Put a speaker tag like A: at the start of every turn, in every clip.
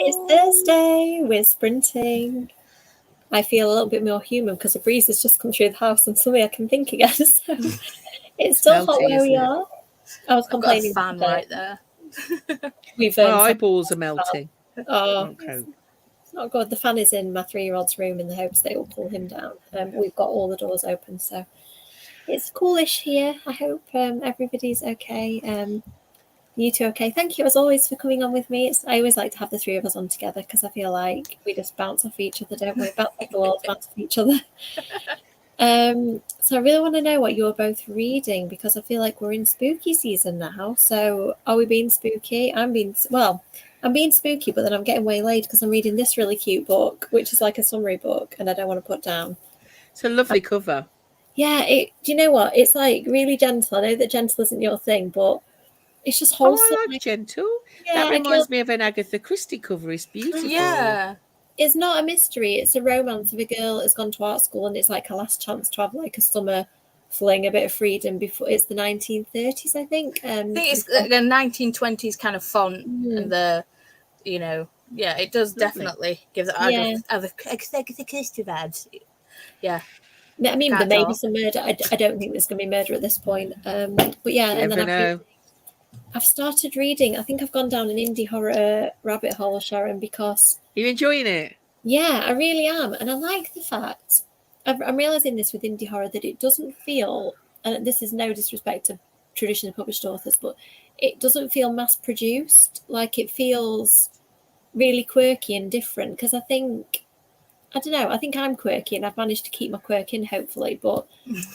A: It's Thursday. We're sprinting. I feel a little bit more human because the breeze has just come through the house and suddenly I can think again. So it's still hot where we are. I was complaining.
B: I've got a fan right there.
C: My eyeballs are melting.
A: Oh, it's not good. The fan is in my 3-year-old's room in the hopes that it will cool him down. We've got all the doors open, so it's coolish here. I hope everybody's okay. You two okay? Thank you as always for coming on with me. I always like to have the three of us on together because I feel like we just bounce off each other, don't we? Bounce off the walls, bounce off each other. So I really want to know what you're both reading because I feel like we're in spooky season now. So are we being spooky? I'm being spooky, but then I'm getting waylaid because I'm reading this really cute book, which is like a summary book, and I don't want to put down.
C: It's a lovely cover.
A: Yeah, do you know what? It's like really gentle. I know that gentle isn't your thing, but it's just wholesome.
C: Oh, I like gentle. Yeah, that reminds me of an Agatha Christie cover. It's beautiful.
B: Yeah.
A: It's not a mystery. It's a romance of a girl that's gone to art school and it's like her last chance to have like a summer fling, a bit of freedom before it's the 1930s, I think.
B: I think it's like a 1920s kind of font and it does definitely give the Agatha Christie vibes. Yeah.
A: I mean, there may be some murder. I don't think there's going to be murder at this point. But yeah, and then I've started reading. I think I've gone down an indie horror rabbit hole, Sharon, because...
C: You're enjoying it?
A: Yeah, I really am. And I like the fact... I'm realising this with indie horror, that it doesn't feel... And this is no disrespect to traditionally published authors, but it doesn't feel mass-produced. Like, it feels really quirky and different. Because I think... I don't know, I think I'm quirky and I've managed to keep my quirk in, hopefully, but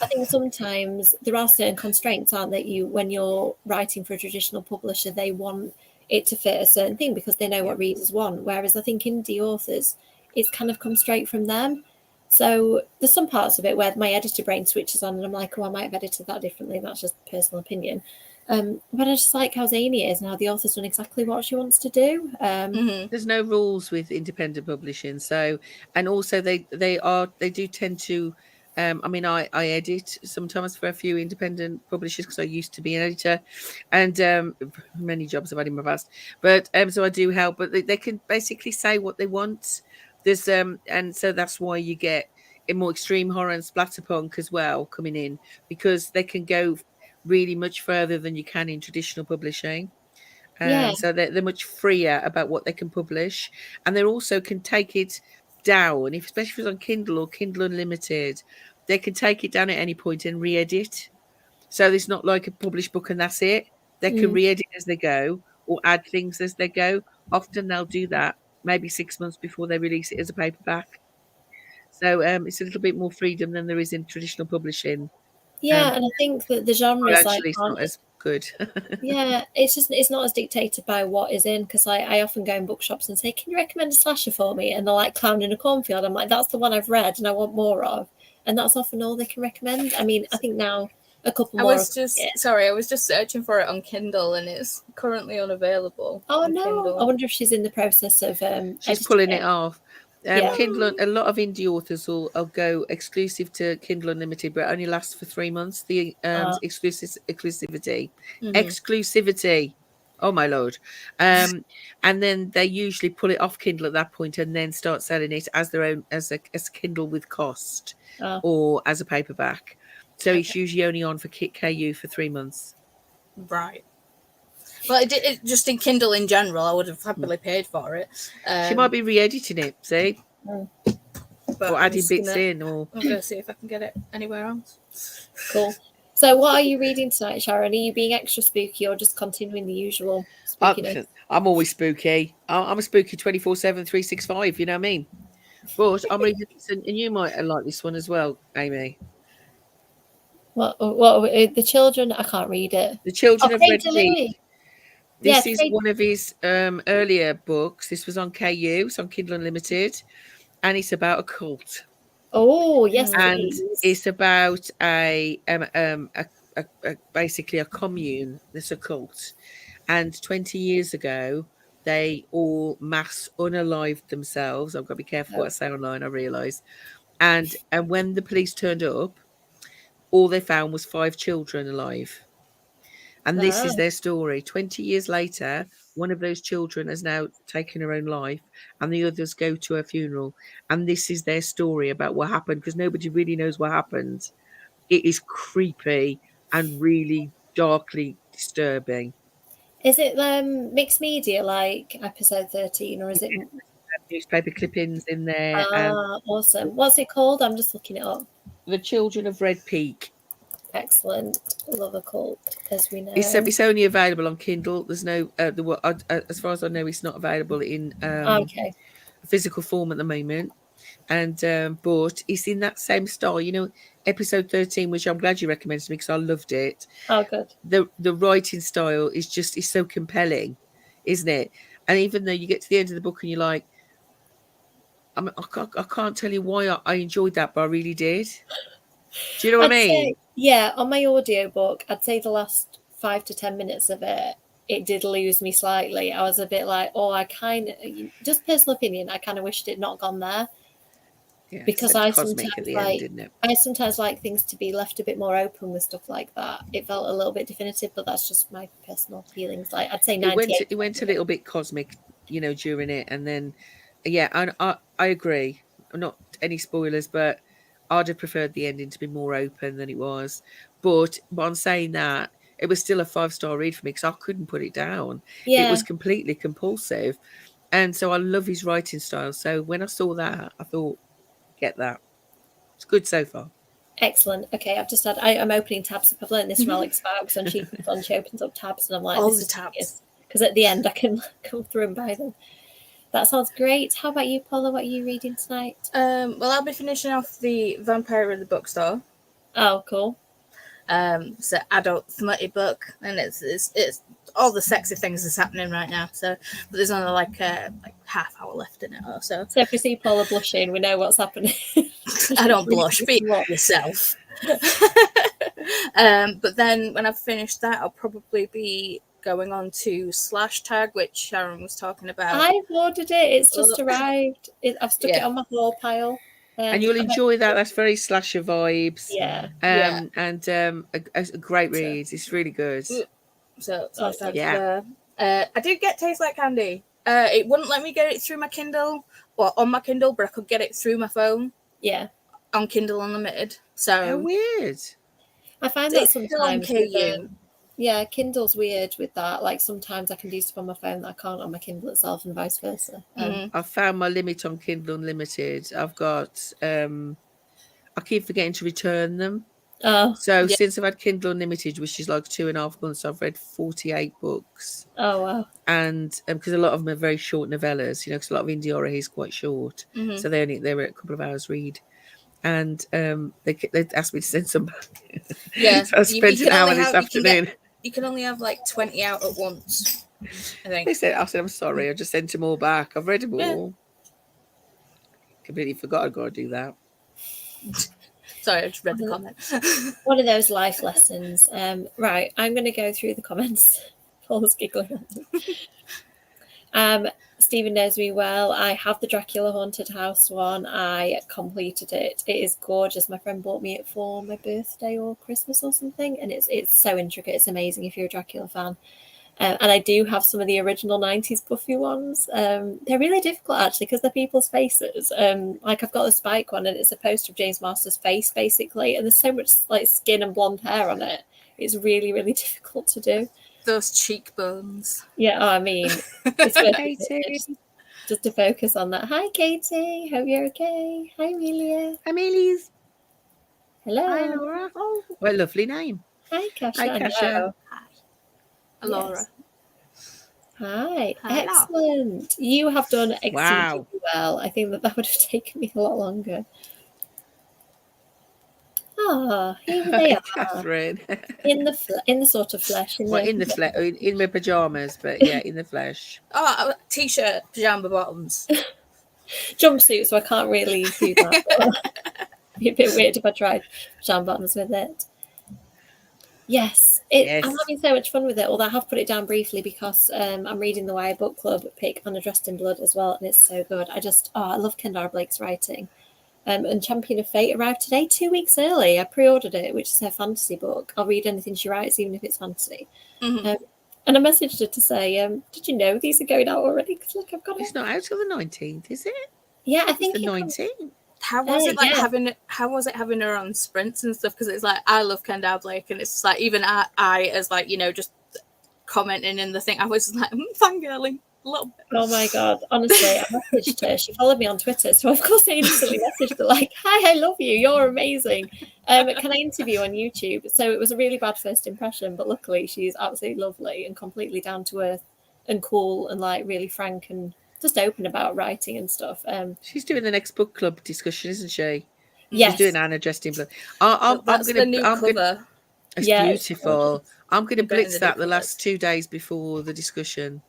A: I think sometimes there are certain constraints, aren't there, when you're writing for a traditional publisher, they want it to fit a certain thing because they know what readers want, whereas I think indie authors, it's kind of come straight from them. So there's some parts of it where my editor brain switches on and I'm like, oh, I might have edited that differently, that's just personal opinion. But I just like how zany it is and how the author's done exactly what she wants to do.
C: There's no rules with independent publishing, so and also they do tend to. I edit sometimes for a few independent publishers because I used to be an editor, and many jobs I've had in my past. But so I do help, but they can basically say what they want. There's and so that's why you get a more extreme horror and splatterpunk as well coming in because they can go really much further than you can in traditional publishing. So they're much freer about what they can publish, and they also can take it down, especially if it's on Kindle or Kindle Unlimited, they can take it down at any point and re-edit. So it's not like a published book and that's it. They can re-edit as they go or add things as they go. Often they'll do that maybe 6 months before they release it as a paperback. So it's a little bit more freedom than there is in traditional publishing.
A: Yeah, and I think that the genre is
C: actually it's not as good.
A: Yeah, it's not as dictated by what is in, because I often go in bookshops and say, can you recommend a slasher for me? And they're like Clown in a Cornfield. I'm like, that's the one I've read and I want more of. And that's often all they can recommend. I mean, I think now a couple more.
B: I was just searching for it on Kindle and it's currently unavailable.
A: Oh no, Kindle. I wonder if she's in the process of
C: she's pulling it off. Kindle, a lot of indie authors will go exclusive to Kindle Unlimited, but it only lasts for 3 months. The exclusivity. Oh my lord! And then they usually pull it off Kindle at that point, and then start selling it as their own as a Kindle with cost or as a paperback. So it's usually only on for KU for 3 months.
B: Right. Well, it just in Kindle in general, I would have happily paid for it.
C: She might be re-editing it, see? Or adding bits in. Or
B: I'm going to see if I can get it anywhere else.
A: Cool. So what are you reading tonight, Sharon? Are you being extra spooky or just continuing the usual spookiness?
C: I'm always spooky. I'm a spooky 24/7, 365, you know what I mean? But I'm reading this, and you might like this one as well, Amy.
A: What the children? I can't read it.
C: The Children of Red Deep. This is one of his earlier books. This was on KU. It's on Kindle Unlimited, and it's about a cult.
A: Oh yes,
C: and it's about basically a commune. There's a cult, and 20 years ago, they all mass unalived themselves. I've got to be careful what I say online. I realise, and when the police turned up, all they found was 5 children alive. And this is their story. 20 years later, one of those children has now taken her own life, and the others go to her funeral, and this is their story about what happened, because nobody really knows what happened. It is creepy and really darkly disturbing.
A: Is it mixed media like episode 13, or is it?
C: Newspaper clippings in there.
A: Awesome. What's it called? I'm just looking it up.
C: The Children of Red Peak.
A: Excellent. Love a cult, as we know.
C: It's only available on Kindle. There's no as far as I know, it's not available in
A: Okay.
C: physical form at the moment. And but it's in that same style, you know. Episode 13, which I'm glad you recommended to me, because I loved it.
A: Oh, good.
C: The writing style is so compelling, isn't it? And even though you get to the end of the book and you're like, I can't tell you why I enjoyed that, but I really did. Do you know what I mean?
A: Yeah, on my audiobook, I'd say the last 5 to 10 minutes of it did lose me slightly. I was a bit like, just personal opinion, I kind of wished it not gone there.
C: Yeah,
A: because
C: I sometimes
A: like things to be left a bit more open with stuff like that. It felt a little bit definitive, but that's just my personal feelings. Like, I'd say 98.
C: It went a little bit cosmic, you know, during it, and then and I agree. Not any spoilers, but I'd have preferred the ending to be more open than it was. But on saying that, it was still a 5-star read for me, because I couldn't put it down.
A: Yeah.
C: It was completely compulsive, and so I love his writing style. So when I saw that, I thought, get that. It's good so far.
A: Excellent. Okay, I've just I'm opening tabs up. I've learned this from Alex Sparks, and she opens up tabs, and I'm like,
B: all the tabs,
A: because at the end I can come through and buy them. That sounds great. How about you, Paula? What are you reading tonight?
B: Well, I'll be finishing off the Vampire in the Bookstore.
A: Oh, cool.
B: It's an adult smutty book, and it's all the sexy things that's happening right now. So, but there's only like half hour left in it or so.
A: So if we see Paula blushing, we know what's happening.
B: I don't blush. Be yourself. But then when I've finished that, I'll probably be going on to /Tag, which Sharon was talking about.
A: I've ordered it. It's just arrived. I've stuck it on my haul pile.
C: And you'll enjoy that. That's very slasher vibes.
A: Yeah.
C: And a great read. It's really good.
B: So I did get Taste Like Candy. It wouldn't let me get it through my Kindle, or on my Kindle, but I could get it through my phone.
A: Yeah.
B: On Kindle Unlimited. So
C: how weird.
A: I find that sometimes.
B: Yeah,
A: Kindle's weird with that. Like, sometimes I can do stuff on my phone that I can't on my Kindle itself, and vice versa.
C: I've found my limit on Kindle Unlimited. I've got I keep forgetting to return them. Since I've had Kindle Unlimited, which is like 2.5 months, I've read 48 books.
A: Oh, wow.
C: And because a lot of them are very short novellas, you know, because a lot of indie horror is quite short. So they were a couple of hours read. And they asked me to send some back.
B: Yeah.
C: So I spent an hour this afternoon.
B: You can only have like 20 out at once, I think.
C: I said, I'm sorry, I just sent them all back. I've read them all. Completely forgot I've got to do that.
B: Sorry, I just read the comment.
A: One of those life lessons. Right, I'm going to go through the comments. Paul's giggling. Stephen knows me well. I have the Dracula Haunted House one. I completed it. It is gorgeous. My friend bought me it for my birthday or Christmas or something, and it's so intricate. It's amazing if you're a Dracula fan. And I do have some of the original 90s Buffy ones. They're really difficult, actually, because they're people's faces. Like, I've got the Spike one, and it's a poster of James Marsters' face, basically, and there's so much like skin and blonde hair on it. It's really, really difficult to do.
B: Those cheekbones.
A: Yeah, I mean, it's Katie. Just to focus on that. Hi, Katie. Hope you're okay. Hi, Amelia.
C: Hi, Amelie's.
A: Hello.
C: Hi, Laura. Oh, what a lovely name.
A: Hi, Kasha.
C: Hi, Kasha.
B: Hi, Laura.
A: Yes. Hi.
B: Hello.
A: Excellent. You have done exceedingly well. I think that would have taken me a lot longer. Oh, here they are.
C: Catherine.
A: in the sort of flesh.
C: In my pajamas, but yeah, in the flesh.
B: Oh, t-shirt, pajama bottoms.
A: Jumpsuit, so I can't really do that. It'd be a bit weird if I tried pajama bottoms with it. Yes. I'm having so much fun with it, although I have put it down briefly because I'm reading the YA Book Club pick on Dressed in Blood as well, and it's so good. I love Kendara Blake's writing. And Champion of Fate arrived today, 2 weeks early. I pre-ordered it, which is her fantasy book. I'll read anything she writes, even if it's fantasy. And And I messaged her to say, did you know these are going out already? Because look, I've got it.
C: It's not out till the 19th, is it?
A: Yeah, I
C: It's
A: think
C: the
A: it comes-
C: 19th.
B: How was it like
A: yeah.
B: having her on sprints and stuff? Because it's like, I love Kendall Blake, and it's just like, even I as like, you know, just commenting in the thing, I was just like, fangirling a little bit.
A: Oh my god! Honestly, I messaged her. She followed me on Twitter, so of course I instantly messaged her like, "Hi, I love you. You're amazing. Can I interview you on YouTube?" So it was a really bad first impression, but luckily she's absolutely lovely and completely down to earth and cool and like really frank and just open about writing and stuff.
C: She's doing the next book club discussion, isn't she?
A: Yes,
C: She's doing Anna dressed in blood.
B: That's the new cover.
C: It's
A: Yeah, it's
C: beautiful.
A: gorgeous.
C: I'm going to
B: I'm getting
C: blitz
B: the
C: that the
B: new
C: last
B: covers.
C: 2 days before the discussion.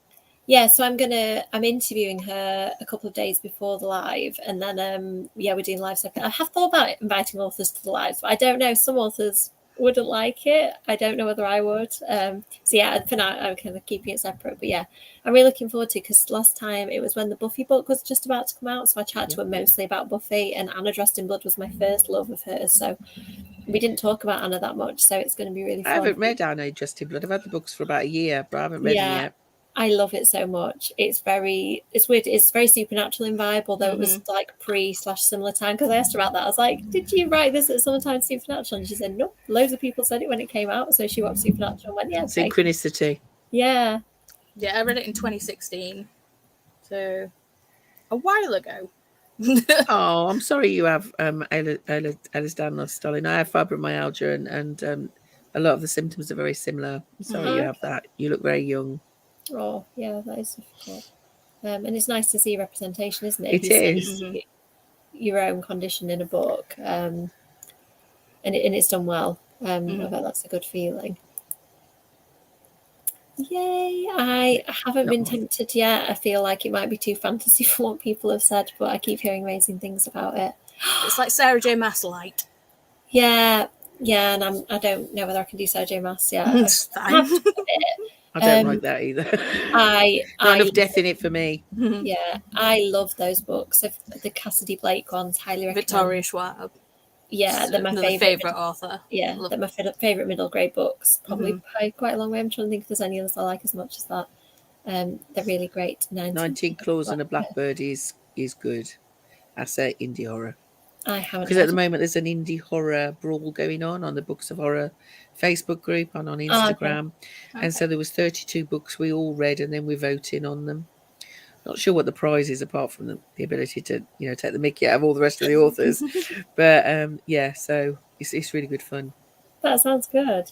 A: Yeah, so I'm interviewing her a couple of days before the live, and then we're doing live second. I have thought about inviting authors to the lives, but I don't know. Some authors wouldn't like it. I don't know whether I would. So yeah, for now I'm kind of keeping it separate. But yeah, I'm really looking forward to it because last time it was when the Buffy book was just about to come out, so I chatted to her mostly about Buffy, and Anna Dressed in Blood was my first love of hers. So we didn't talk about Anna that much, so it's going to be really fun.
C: I haven't read Anna Dressed in Blood. I've had the books for about a year, but I haven't read them yet.
A: I love it so much. It's weird. It's very supernatural in vibe, although it was like pre/similar time. Because I asked her about that. I was like, "Did you write this at summertime supernatural?" And she said, "No." Loads of people said it when it came out, so she watched supernatural and went, "Yeah, okay."
C: Synchronicity.
A: Yeah.
B: Yeah, I read it in 2016, so a while ago.
C: Oh, I'm sorry you have Ehlers-Danlos, darling. I have fibromyalgia, and a lot of the symptoms are very similar. I'm sorry you have that. You look very young.
A: Oh, yeah, that is difficult. And it's nice to see representation, isn't it?
C: It is.
A: Your own condition in a book, and it's done well. I bet that's a good feeling. Yay! I haven't been tempted yet. I feel like it might be too fantasy for what people have said, but I keep hearing amazing things about it.
B: It's like Sarah J. Maas light.
A: Yeah, and I don't know whether I can do Sarah J. Maas yet.
B: It's fine.
C: I don't like that either. Not enough death in it for me.
A: Yeah, I love those books. The Cassidy Blake ones, highly recommend.
B: Victoria Schwab.
A: Yeah, they're my
B: favorite author.
A: Yeah, they're my favorite middle grade books. Probably by quite a long way. I'm trying to think if there's any others I like as much as that. They're really great.
C: 19 Claws and a Blackbird is good. That's an indie horror.
A: I haven't.
C: Because at the moment there's an indie horror brawl going on the Books of Horror Facebook group and on Instagram. Okay. And so there was 32 books we all read, and then we're voting on them. Not sure what the prize is apart from the ability to, take the mickey out of all the rest of the authors. But yeah, so it's really good fun.
A: That sounds good.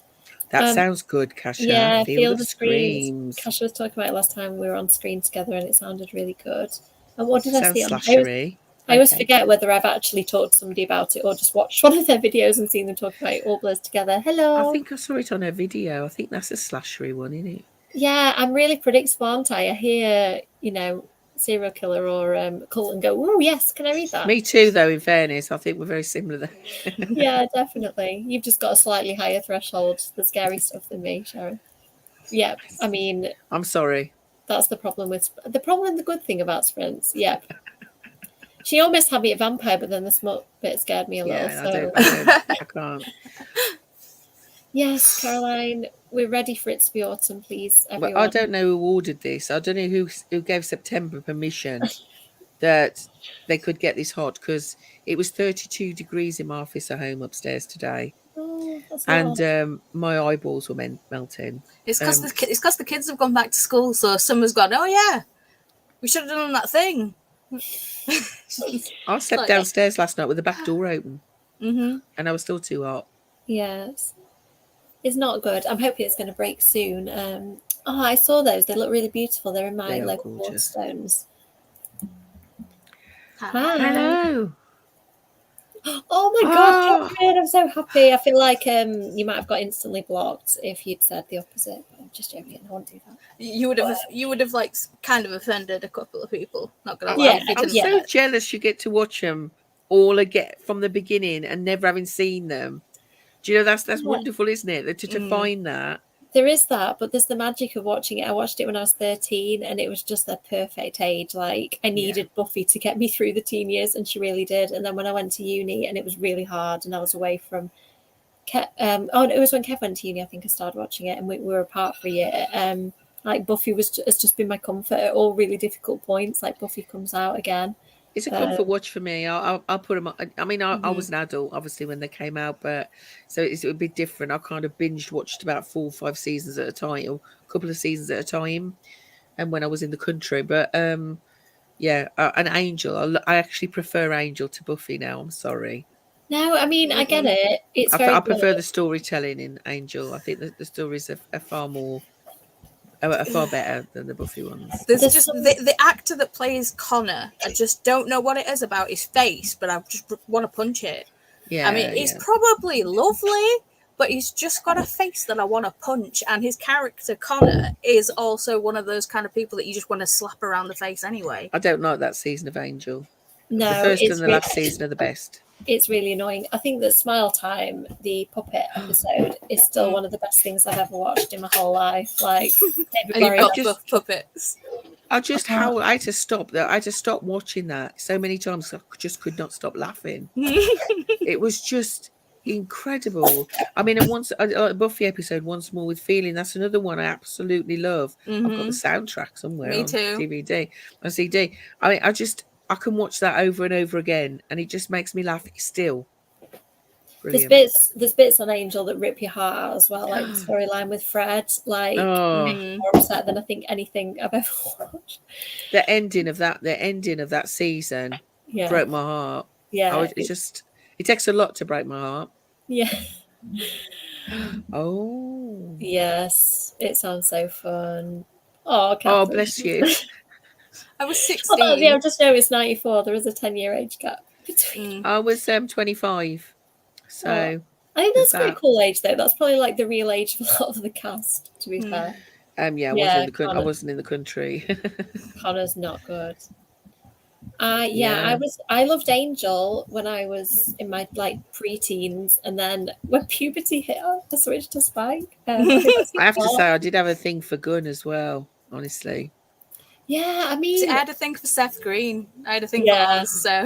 C: That sounds good, Kasha.
A: Yeah, feel the screams. Kasha was talking about it last time we were on screen together, and it sounded really good. And what did I see?
C: Slashery.
A: I always forget whether I've actually talked to somebody about it or just watched one of their videos and seen them talk about it all blurs together. Hello.
C: I think I saw it on a video. I think that's a slashery one, isn't it?
A: Yeah, I'm really predictable, aren't I? I hear, serial killer or cult and go, oh, yes, can I read that?
C: Me too, though, in fairness. I think we're very similar there.
A: Yeah, definitely. You've just got a slightly higher threshold for scary stuff than me, Sharon. Yeah, I mean...
C: I'm sorry.
A: That's the problem with... The problem and the good thing about sprints, yeah. She almost had me at vampire, but then the smut bit scared me a little. So.
C: I can't.
A: Yes, Caroline, we're ready for it to be autumn, please, everyone.
C: Well, I don't know who ordered this. I don't know who gave September permission that they could get this hot, because it was 32 degrees in my office at home upstairs today.
A: Oh, that's
C: and my eyeballs were melting.
B: It's because the kids have gone back to school, so summer's gone, oh yeah, we should have done that thing.
C: I slept downstairs last night with the back door open, and I was still too hot.
A: Yes, it's not good. I'm hoping it's going to break soon. I saw those. They look really beautiful. They're in my local Waterstones.
C: Hi. Hello.
A: Oh my God, Catherine, I'm so happy. I feel like you might have got instantly blocked if you'd said the opposite. I'm just joking. I won't do that.
B: You would have like kind of offended a couple of people. Not gonna lie.
C: Yeah, I'm so jealous you get to watch them all again from the beginning and never having seen them. Do you know that's wonderful, isn't it? To find that.
A: There is that, but there's the magic of watching it. I watched it when I was 13, and it was just the perfect age. Like, I needed Buffy to get me through the teen years, and she really did. And then when I went to uni, and it was really hard, and I was away from Oh, it was when Kev went to uni. I think I started watching it, and we were apart for a year. Like Buffy has just been my comfort at all really difficult points. Like Buffy comes out again.
C: It's a comfort watch for me. I'll put them on. I mean, I was an adult, obviously, when they came out, but so it would be different. I kind of binge watched about 4 or 5 seasons at a time, or a couple of seasons at a time, and when I was in the country. But yeah, an Angel. I actually prefer Angel to Buffy now. I'm sorry.
A: No, I mean I get it. It's
C: I prefer the storytelling in Angel. I think that the stories are far better than the Buffy ones.
B: There's just the actor that plays Connor. I just don't know what it is about his face, but I just want to punch it.
C: Yeah,
B: I mean, he's probably lovely, but he's just got a face that I want to punch. And his character Connor is also one of those kind of people that you just want to slap around the face anyway.
C: I don't like that season of Angel.
A: No,
C: the first and the last season are the best.
A: It's really annoying. I think that Smile Time, the puppet episode, is still one of the best things I've ever watched in my whole life. Like,
B: David puppets.
C: I had to stop that. I had to stop watching that so many times. I just could not stop laughing. It was just incredible. I mean, and once a Buffy episode, Once More with Feeling. That's another one I absolutely love. I've got the soundtrack somewhere.
B: Me
C: on
B: too.
C: DVD, on CD. I mean, I can watch that over and over again, and it just makes me laugh still. Brilliant.
A: There's bits on Angel that rip your heart out as well, like the storyline with Fred, like makes me more upset than I think anything I've ever watched.
C: The ending of that season broke my heart.
A: Yeah,
C: it takes a lot to break my heart.
A: Yeah.
C: Oh.
A: Yes, it sounds so fun. Oh, Catherine.
C: Oh, bless you.
B: I was 16.
A: Oh, yeah, I just know it's 94. There is a 10-year age gap between.
C: I was 25. So
A: I think that's quite a cool age, though. That's probably like the real age of a lot of the cast, to be fair.
C: I wasn't in the country.
A: Connor's not good. I loved Angel when I was in my pre-teens, and then when puberty hit, I switched to Spike.
C: I have to say, I did have a thing for Gunn as well, honestly.
A: Yeah, I mean,
B: I had a thing for Seth Green. I had a thing for Oz, so.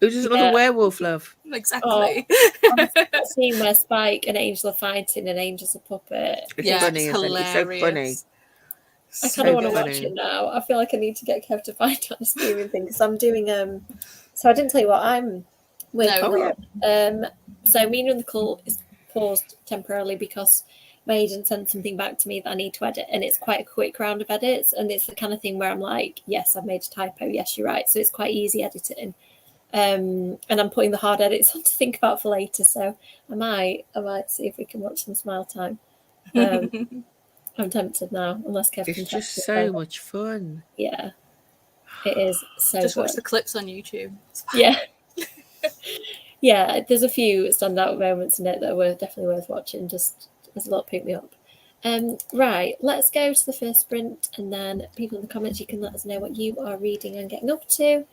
C: Who doesn't love a werewolf, love?
B: Exactly.
A: I've seen where Spike and Angel are fighting, and Angel's a puppet.
C: It's funny, it's so funny.
A: I kind of want to watch it now. I feel like I need to get Kev to find out a streaming thing, because I'm doing so I didn't tell you what I'm working on. So Mina and the Cult is paused temporarily because my agent sent something back to me that I need to edit, and it's quite a quick round of edits, and it's the kind of thing where I'm like, yes, I've made a typo, yes, you're right. So it's quite easy editing. And I'm putting the hard edits on to think about for later. So I might see if we can watch some Smile Time. I'm tempted now, unless Kevin.
C: It's just so much fun.
A: Yeah, it is so.
B: Just watch the clips on YouTube.
A: Yeah, yeah. There's a few standout moments in it that were definitely worth watching. Just there's a lot pick me up. Right, let's go to the first sprint, and then people in the comments, you can let us know what you are reading and getting up to.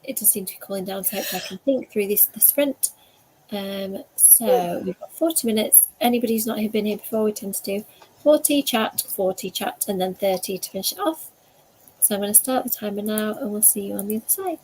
A: It does seem to be cooling down, so I can think through the sprint. So we've got 40 minutes. Anybody who's not been here before, we tend to do 40 chat, and then 30 to finish it off. So I'm going to start the timer now, and we'll see you on the other side.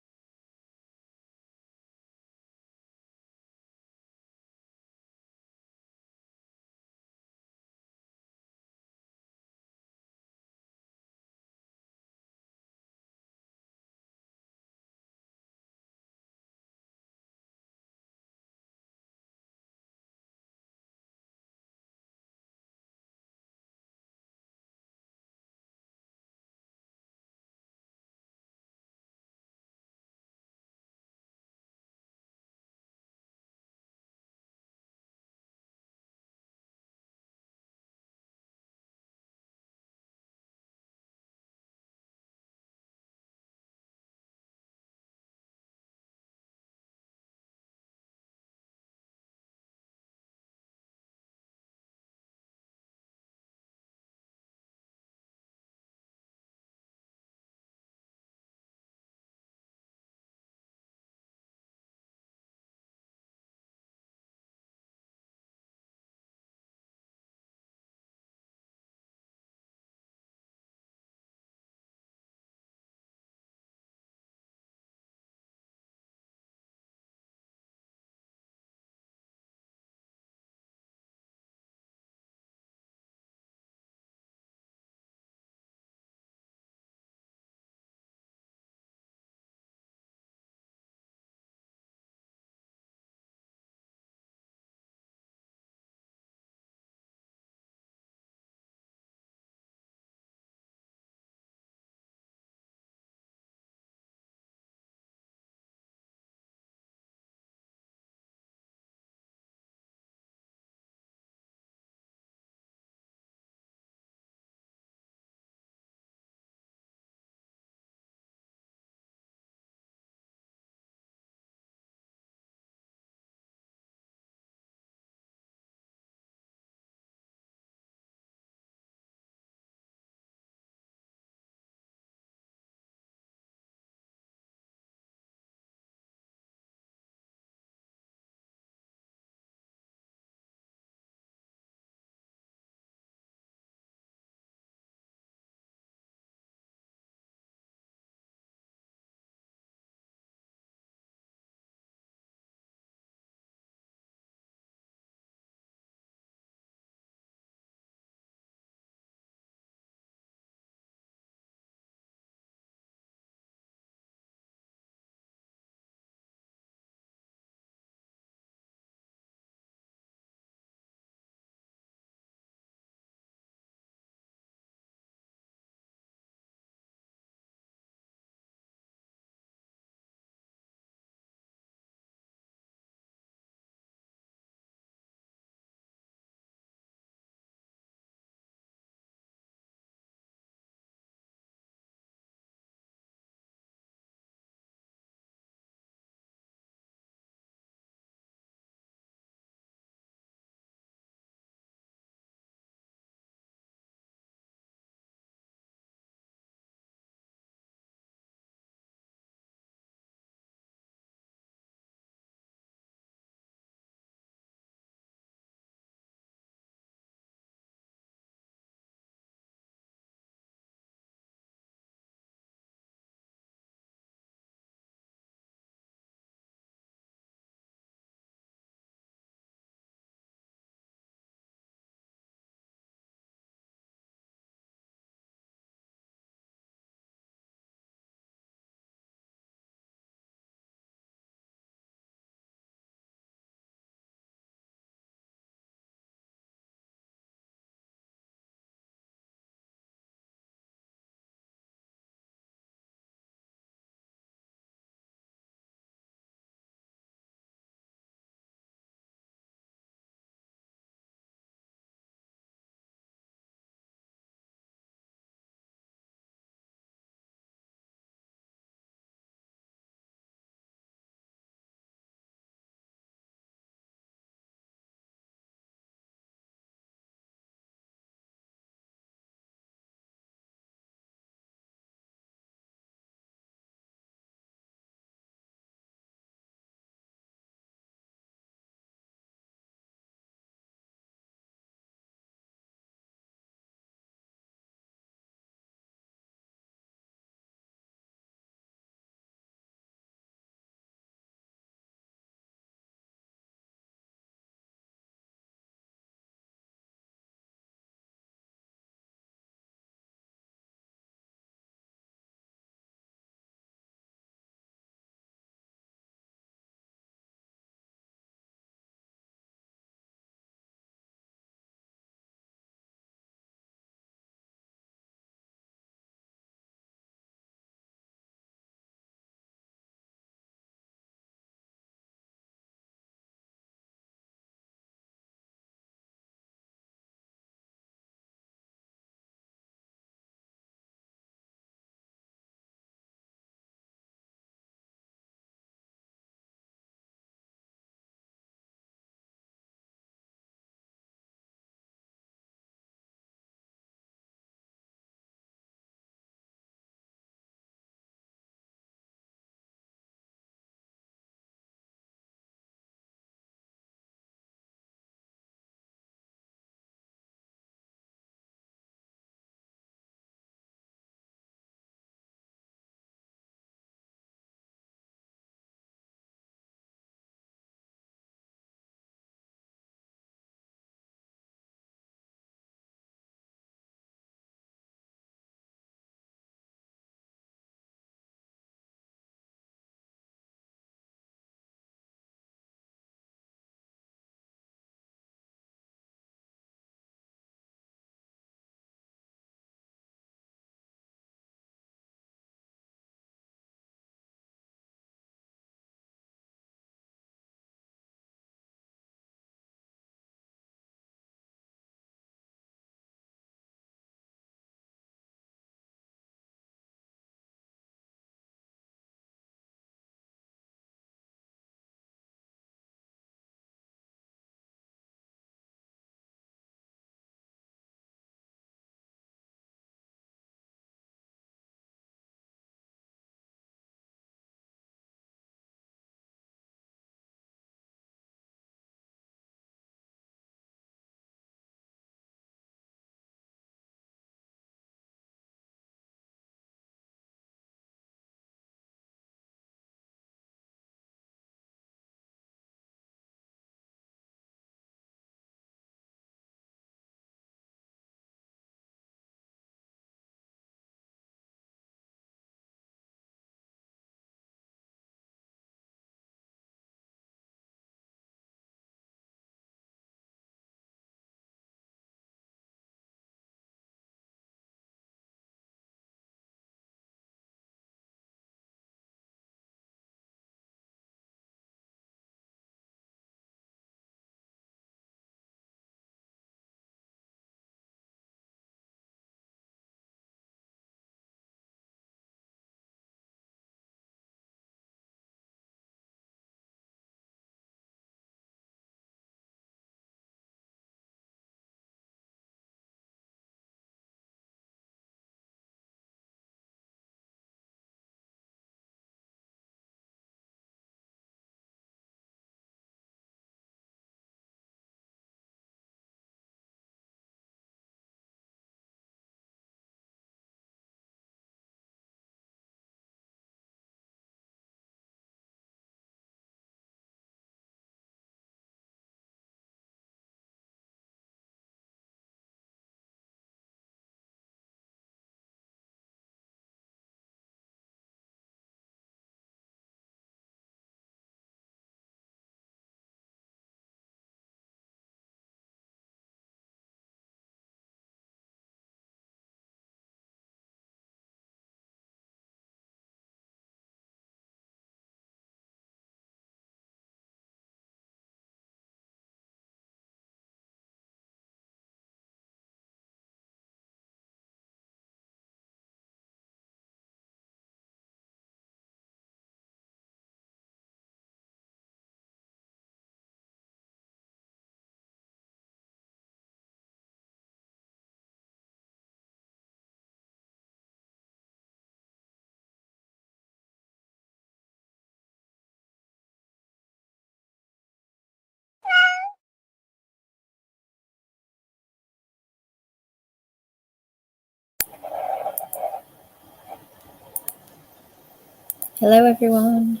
A: Hello, everyone.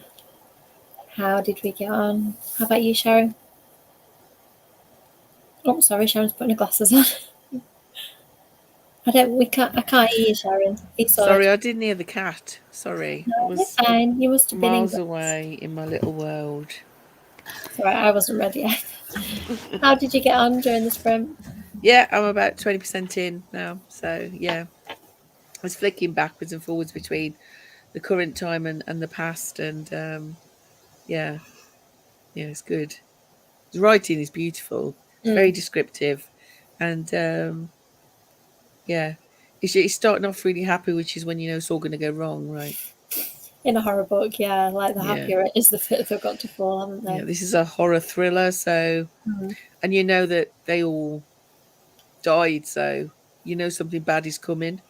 A: How did we get on? How about you, Sharon? Oh, sorry, Sharon's putting her glasses on. I can't hear you, Sharon. It's
C: Sorry, I didn't hear the cat. Sorry, I
A: No, you're
C: was
A: fine. You must have been in
C: miles
A: class.
C: away in my little world.
A: Sorry, I wasn't ready yet. How did you get on during the sprint?
C: Yeah, I'm about 20% in now. So yeah, I was flicking backwards and forwards between the current time and the past, and yeah, it's good. The writing is beautiful. It's very descriptive, and yeah, it's starting off really happy, which is when you know it's all going to go wrong, right?
A: In a horror book, yeah, like the
C: Yeah.
A: happier it is, the further they've got to fall, haven't they?
C: Yeah, this is a horror thriller, so and you know that they all died, so you know something bad is coming.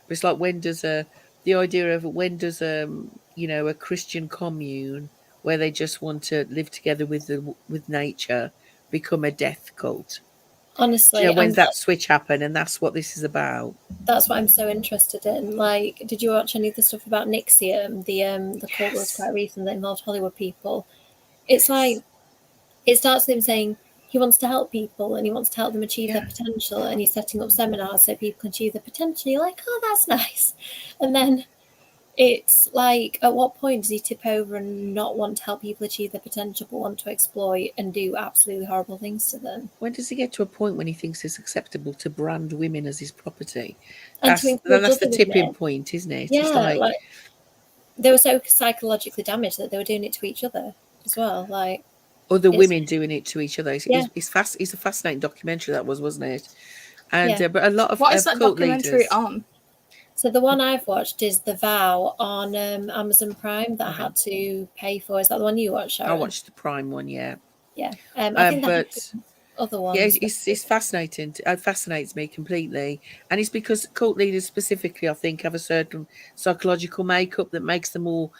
C: But it's like the idea of when does a Christian commune where they just want to live together with nature become a death cult? Do you
A: Honestly,
C: know when's that switch happen? And that's what this is about.
A: that's what I'm so interested in. Like, did you watch any of the stuff about Nixium, the cult that was
C: Yes.
A: quite recent that involved Hollywood people? It's like it starts with him saying he wants to help people and he wants to help them achieve their potential, and he's setting up seminars so people can achieve their potential. You're like, oh, that's nice. And then it's like, at what point does he tip over and not want to help people achieve their potential but want to exploit and do absolutely horrible things to them?
C: When does he get to a point when he thinks it's acceptable to brand women as his property?
A: And to encourage
C: That's the
A: other
C: tipping
A: women.
C: point, isn't it?
A: Yeah,
C: It's like
A: they were so psychologically damaged that they were doing it to each other as well. Like
C: other
A: it's
C: women doing it to each other.
A: yeah,
C: It's a fascinating documentary that was, wasn't it? And
A: yeah.
C: but a lot of
B: What is that
C: cult
B: documentary
C: leaders.
B: on?
A: So the one I've watched is The Vow on Amazon Prime that I had to pay for. Is that the one you watched, Sharon?
C: I watched the Prime one, yeah.
A: Yeah. I think that
C: But
A: other
C: yeah,
A: ones.
C: it's fascinating. It fascinates me completely, and it's because cult leaders specifically, I think, have a certain psychological makeup that makes them all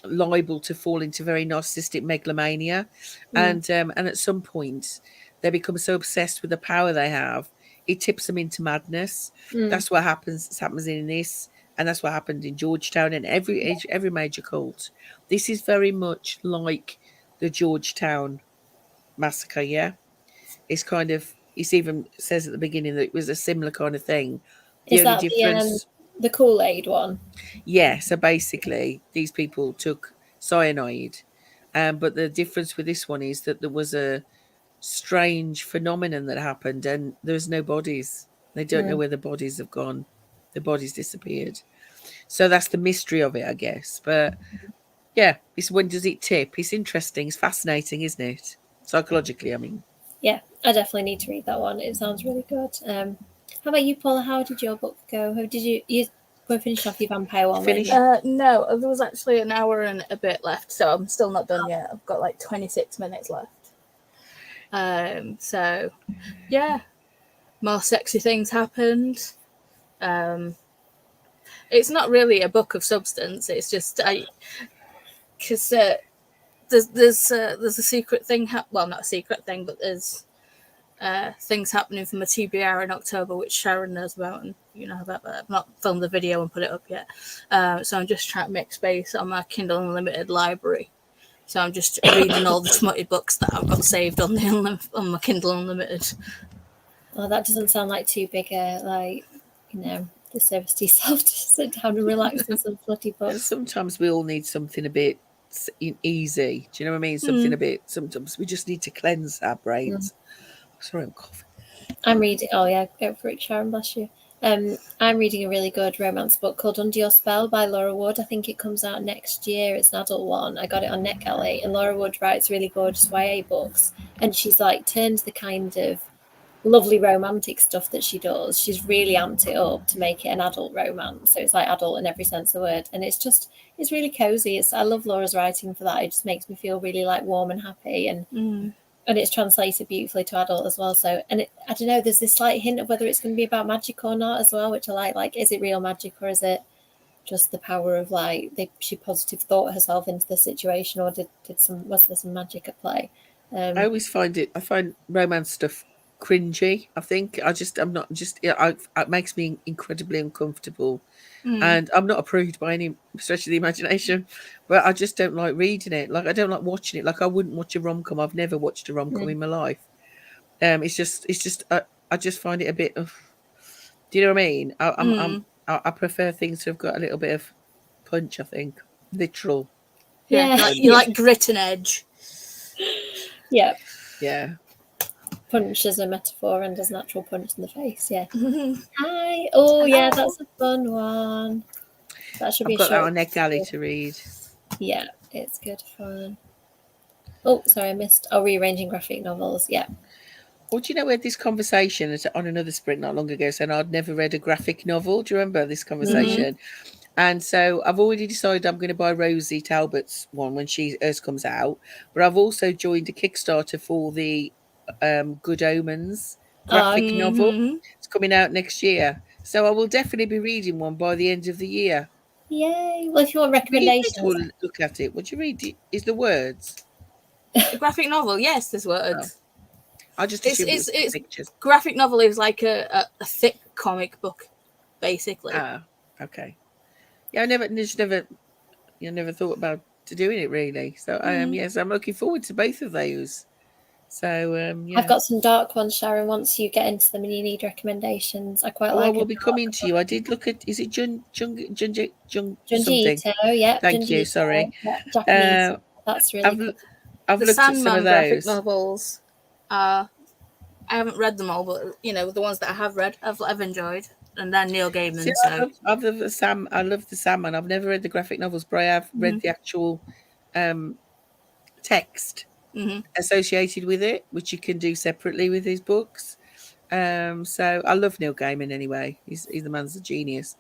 C: liable to fall into very narcissistic megalomania, and at some point they become so obsessed with the power they have, it tips them into madness. That's what happens. It happens in this, and that's what happened in Georgetown and every major cult. This is very much like the Georgetown massacre. Yeah, it's kind of. It even says at the beginning that it was a similar kind of thing. The
A: Is
C: only
A: that
C: difference,
A: the Kool-Aid one?
C: yeah. So basically, these people took cyanide, but the difference with this one is that there was a strange phenomenon that happened, and there's no bodies. They don't know where the bodies have gone. The bodies disappeared. So that's the mystery of it, I guess. But yeah, it's when does it tip? It's interesting. It's fascinating, isn't it? Psychologically, I mean.
A: Yeah, I definitely need to read that one. It sounds really good. How about you, Paula? How did your book go? You were finished off your vampire one?
C: Finish?
B: No, there was actually an hour and a bit left, so I'm still not done yet. I've got like 26 minutes left. So yeah, more sexy things happened. It's not really a book of substance. It's just because there's a secret thing. Well, not a secret thing, but there's things happening from the TBR in October, which Sharon knows about, and you know about that. I've not filmed the video and put it up yet, so I'm just trying to make space on my Kindle Unlimited library. So I'm just reading all the smutty books that I've got saved on my Kindle Unlimited.
A: Oh, that doesn't sound like too big a disservice to yourself to sit down and relax with some bloody
C: And
A: books.
C: sometimes we all need something a bit easy. Do you know what I mean? Something a bit. Sometimes we just need to cleanse our brains. Sorry, I'm coughing.
A: I'm reading. Oh yeah, go for it, Sharon. Bless you. I'm reading a really good romance book called Under Your Spell by Laura Wood. I think it comes out next year. It's an adult one. I got it on NetGalley, and Laura Wood writes really gorgeous YA books, and she's like turned the kind of lovely romantic stuff that she does. She's really amped it up to make it an adult romance. So it's like adult in every sense of the word, and it's really cozy. I love Laura's writing for that. It just makes me feel really like warm and happy, and it's translated beautifully to adult as well. So, and I don't know, there's this slight hint of whether it's going to be about magic or not as well, which I like. Like, is it real magic or is it just the power of she positive thought herself into the situation, or was there some magic at play?
C: I always find romance stuff cringy. I think I'm not just it makes me incredibly uncomfortable.
B: Mm.
C: And I'm not a prude by any stretch of the imagination, but I just don't like reading it. Like I don't like watching it. Like I wouldn't watch a rom-com. I've never watched a rom-com in my life. It's just I just find it a bit of. Do you know what I mean? I prefer things to have got a little bit of punch. I think literal.
A: Yeah.
B: You like grit and edge.
A: Yeah.
C: Yeah.
A: Punch as a metaphor and as an actual punch in the face. Yeah. Hi. Oh, yeah, that's a fun one. That should be
C: I've got that
A: short.
C: on NetGalley to read.
A: Yeah, it's good fun. Oh, sorry, I missed. Oh, rearranging graphic novels. Yeah.
C: Well, do you know we had this conversation on another sprint not long ago, saying I'd never read a graphic novel. Do you remember this conversation? And so I've already decided I'm going to buy Rosie Talbot's one when hers comes out. But I've also joined a Kickstarter for the Good Omens graphic novel. It's coming out next year. So I will definitely be reading one by the end of the year.
A: Yay. Well, if you want recommendations.
C: We'll look at it. Would you read it? Is the words?
B: A graphic novel, yes, there's words.
C: I just assumed
B: it's
C: pictures.
B: Graphic novel is like a thick comic book, basically.
C: Ah, okay. Yeah, I never thought about doing it really. So yes, I'm looking forward to both of those. So yeah.
A: I've got some dark ones, Sharon. Once you get into them and you need recommendations, I quite like.
C: I will be coming to you. I did look at. Is it Junji something?
A: Ito, yeah.
C: Thank you. Sorry.
A: Yeah, Japanese. That's really good.
C: I've
B: the
C: looked
B: Sandman
C: at some of
B: graphic
C: those
B: novels. I haven't read them all, but the ones that I have read, I've enjoyed. And then Neil Gaiman.
C: See, I love the Sandman. I've never read the graphic novels, but I have read the actual text associated with it, which you can do separately with his books. So I love Neil Gaiman anyway. He's the man's a genius.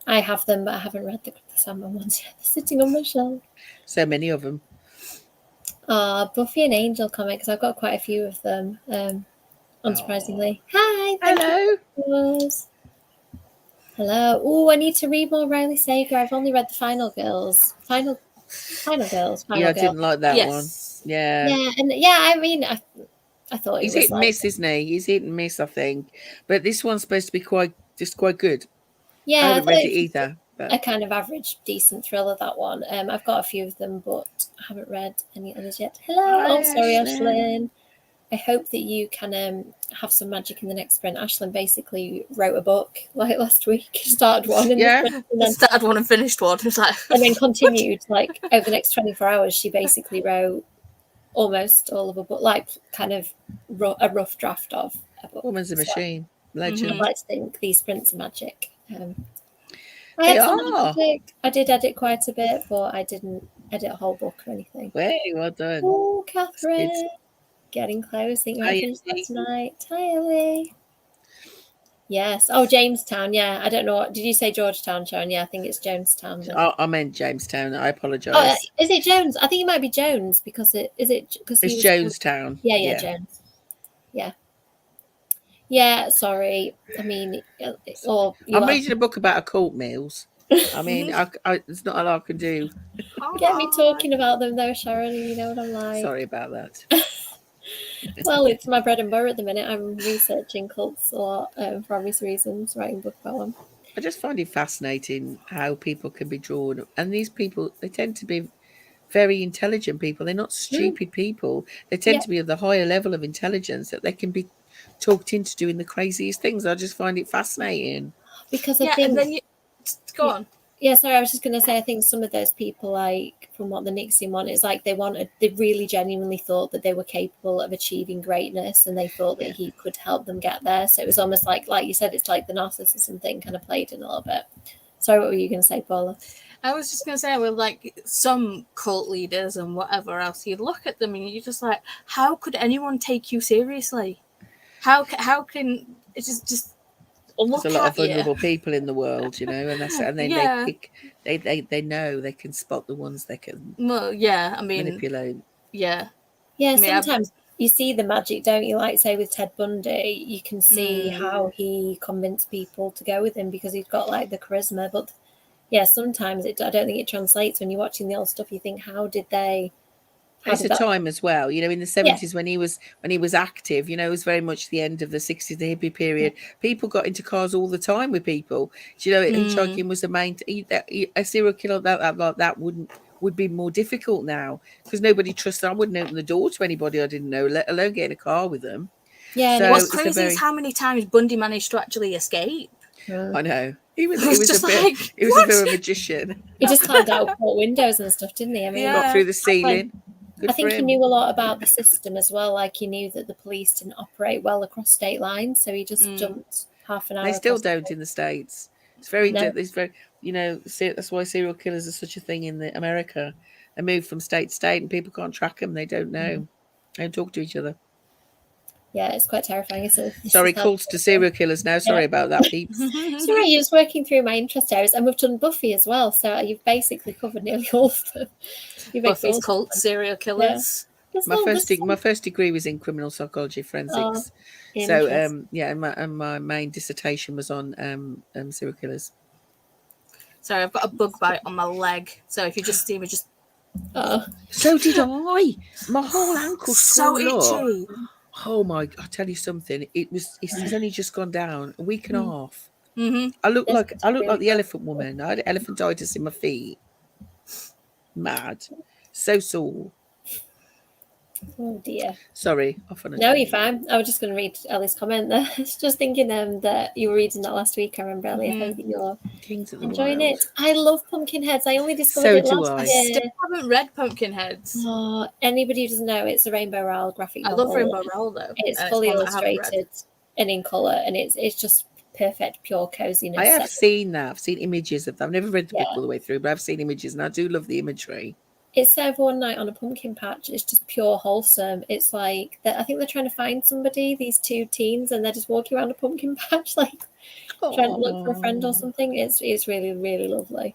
A: I have them, but I haven't read the Sandman ones yet. They're sitting on my shelf.
C: So many of them.
A: Buffy and Angel comics. I've got quite a few of them. Unsurprisingly. Hi.
C: Hello.
A: Hello. Oh, I need to read more Riley Sager. I've only read the Final Girls. Final Girls.
C: I didn't like that one. Yeah.
A: Yeah, and I mean, I thought
C: he's hit and miss, isn't he? He's hit and miss, I think. But this one's supposed to be quite good.
A: Yeah,
C: I haven't read it either. But
A: a kind of average, decent thriller, that one. I've got a few of them, but I haven't read any others yet. Hello. Sorry, Ashlyn. I hope that you can have some magic in the next sprint. Ashlyn basically wrote a book like last week. She started one
B: started one and finished one. It was like
A: and then continued like over the next 24 hours. She basically wrote almost all of a book, like kind of a rough draft of a book.
C: Woman's a machine. Legend.
A: I'd like to think these sprints are magic. I did edit quite a bit, but I didn't edit a whole book or anything.
C: Very well done.
A: Oh, Catherine. Getting close. I think you might finish that tonight. Hi, Ellie. Yes. Oh, Jamestown. Yeah. I don't know what. Did you say Georgetown, Sharon? Yeah, I think it's Jonestown.
C: I meant Jamestown. I apologise.
A: Oh, is it Jones? I think it might be Jones because it's
C: Jonestown.
A: Yeah, Jones. Yeah. Yeah, sorry. I mean,
C: I'm reading a book about occult meals. I mean, there's not a lot I can do.
A: Get me talking about them though, Sharon. You know what I'm like.
C: Sorry about that.
A: Well, it's my bread and butter at the minute. I'm researching cults a lot for obvious reasons, writing a book about them.
C: I just find it fascinating how people can be drawn. And these people, they tend to be very intelligent people. They're not stupid people. They tend to be of the higher level of intelligence that they can be talked into doing the craziest things. I just find it fascinating.
A: Because I think...
B: and then go on.
A: Yeah, sorry, I was just going to say, I think some of those people, like, from what the NXIVM want, it's like they really genuinely thought that they were capable of achieving greatness and they thought that he could help them get there. So it was almost like you said, it's like the narcissism thing kind of played in a little bit. Sorry, what were you going to say, Paula?
B: I was just going to say, with like some cult leaders and whatever else, you look at them and you're just like, how could anyone take you seriously? How can it's just
C: there's a lot of vulnerable people in the world, you know, and then they know they can spot the ones they can manipulate.
A: Yeah, sometimes you see the magic, don't you? Like, say with Ted Bundy, you can see how he convinced people to go with him because he's got like the charisma. But yeah, sometimes I don't think it translates when you're watching the old stuff. You think, how did they how
C: It's
A: did
C: a
A: that?
C: time as well, in the 70s when he was active, it was very much the end of the 60s, the hippie period. People got into cars all the time with people. Hitchhiking was the main a serial killer like that would be more difficult now because nobody trusts. I wouldn't open the door to anybody I didn't know, let alone get in a car with them.
A: Yeah,
C: So
B: What's
C: it's a
B: crazy is
C: very,
B: how many times Bundy managed to actually escape.
C: I know he was
B: I was
C: a
B: just
C: bit
B: like,
C: he was
B: what?
C: a bit of a magician.
A: he just climbed out of port windows and stuff, didn't he? I mean,
B: Yeah.
C: Got through the ceiling. Good
A: I
C: for
A: think he
C: him.
A: knew a lot about the system as well. Like he knew that the police didn't operate well across state lines, so he just jumped half an hour.
C: They still
A: across
C: don't in the States. It's very,
A: No.
C: it's very, that's why serial killers are such a thing in America. They move from state to state and people can't track them. They don't know. They don't talk to each other.
A: Yeah, it's quite terrifying.
C: Sorry, calls to serial killers now. Sorry about that, peeps.
A: So right, you're just working through my interest areas, and we've done Buffy as well. So you've basically covered nearly all of them. You've
B: Buffy's
A: exhausted
B: cult
A: them.
B: serial killers.
A: There's
C: My
A: no-
C: first
A: there's
C: my first degree was in criminal psychology forensics. So
A: interesting.
C: and my main dissertation was on serial killers.
B: Sorry, I've got a bug bite on my leg. So if you just see me just
A: Oh,
C: So did I. My whole ankle
B: so
C: swelled up.
B: itchy.
C: Oh my! I'll tell you something. It's only just gone down a week and a half.
B: Mm-hmm.
C: I look
A: This
C: like
A: is
C: the
A: really
C: elephant woman. I had elephantitis in my feet. Mad, so sore.
A: oh dear.
C: Sorry, off on a
A: No, you're fine. I was just going to read Ellie's comment there. I was just thinking that you were reading that last week. I remember, Ellie. I hope that you're
C: Kings of the
A: enjoying
C: Wild.
A: it. I love Pumpkinheads. I only discovered
C: So
A: it
C: do
A: last
C: I.
A: year.
B: Still haven't read Pumpkinheads.
A: Oh, anybody who doesn't know, it's a Rainbow Rowell graphic
B: I
A: novel.
B: love Rainbow Rowell though.
A: It's
B: and
A: fully
B: one that I haven't read.
A: illustrated and in colour, and it's just perfect, pure coziness.
C: I have seen that. I've seen images of that. I've never read the book
A: Yeah.
C: all the way through, but I've seen images, and I do love the imagery.
A: It's set for one night on a pumpkin patch. It's just pure wholesome. It's like I think they're trying to find somebody, these two teens, and they're just walking around a pumpkin patch, like trying to look for a friend or something. It's really, really lovely.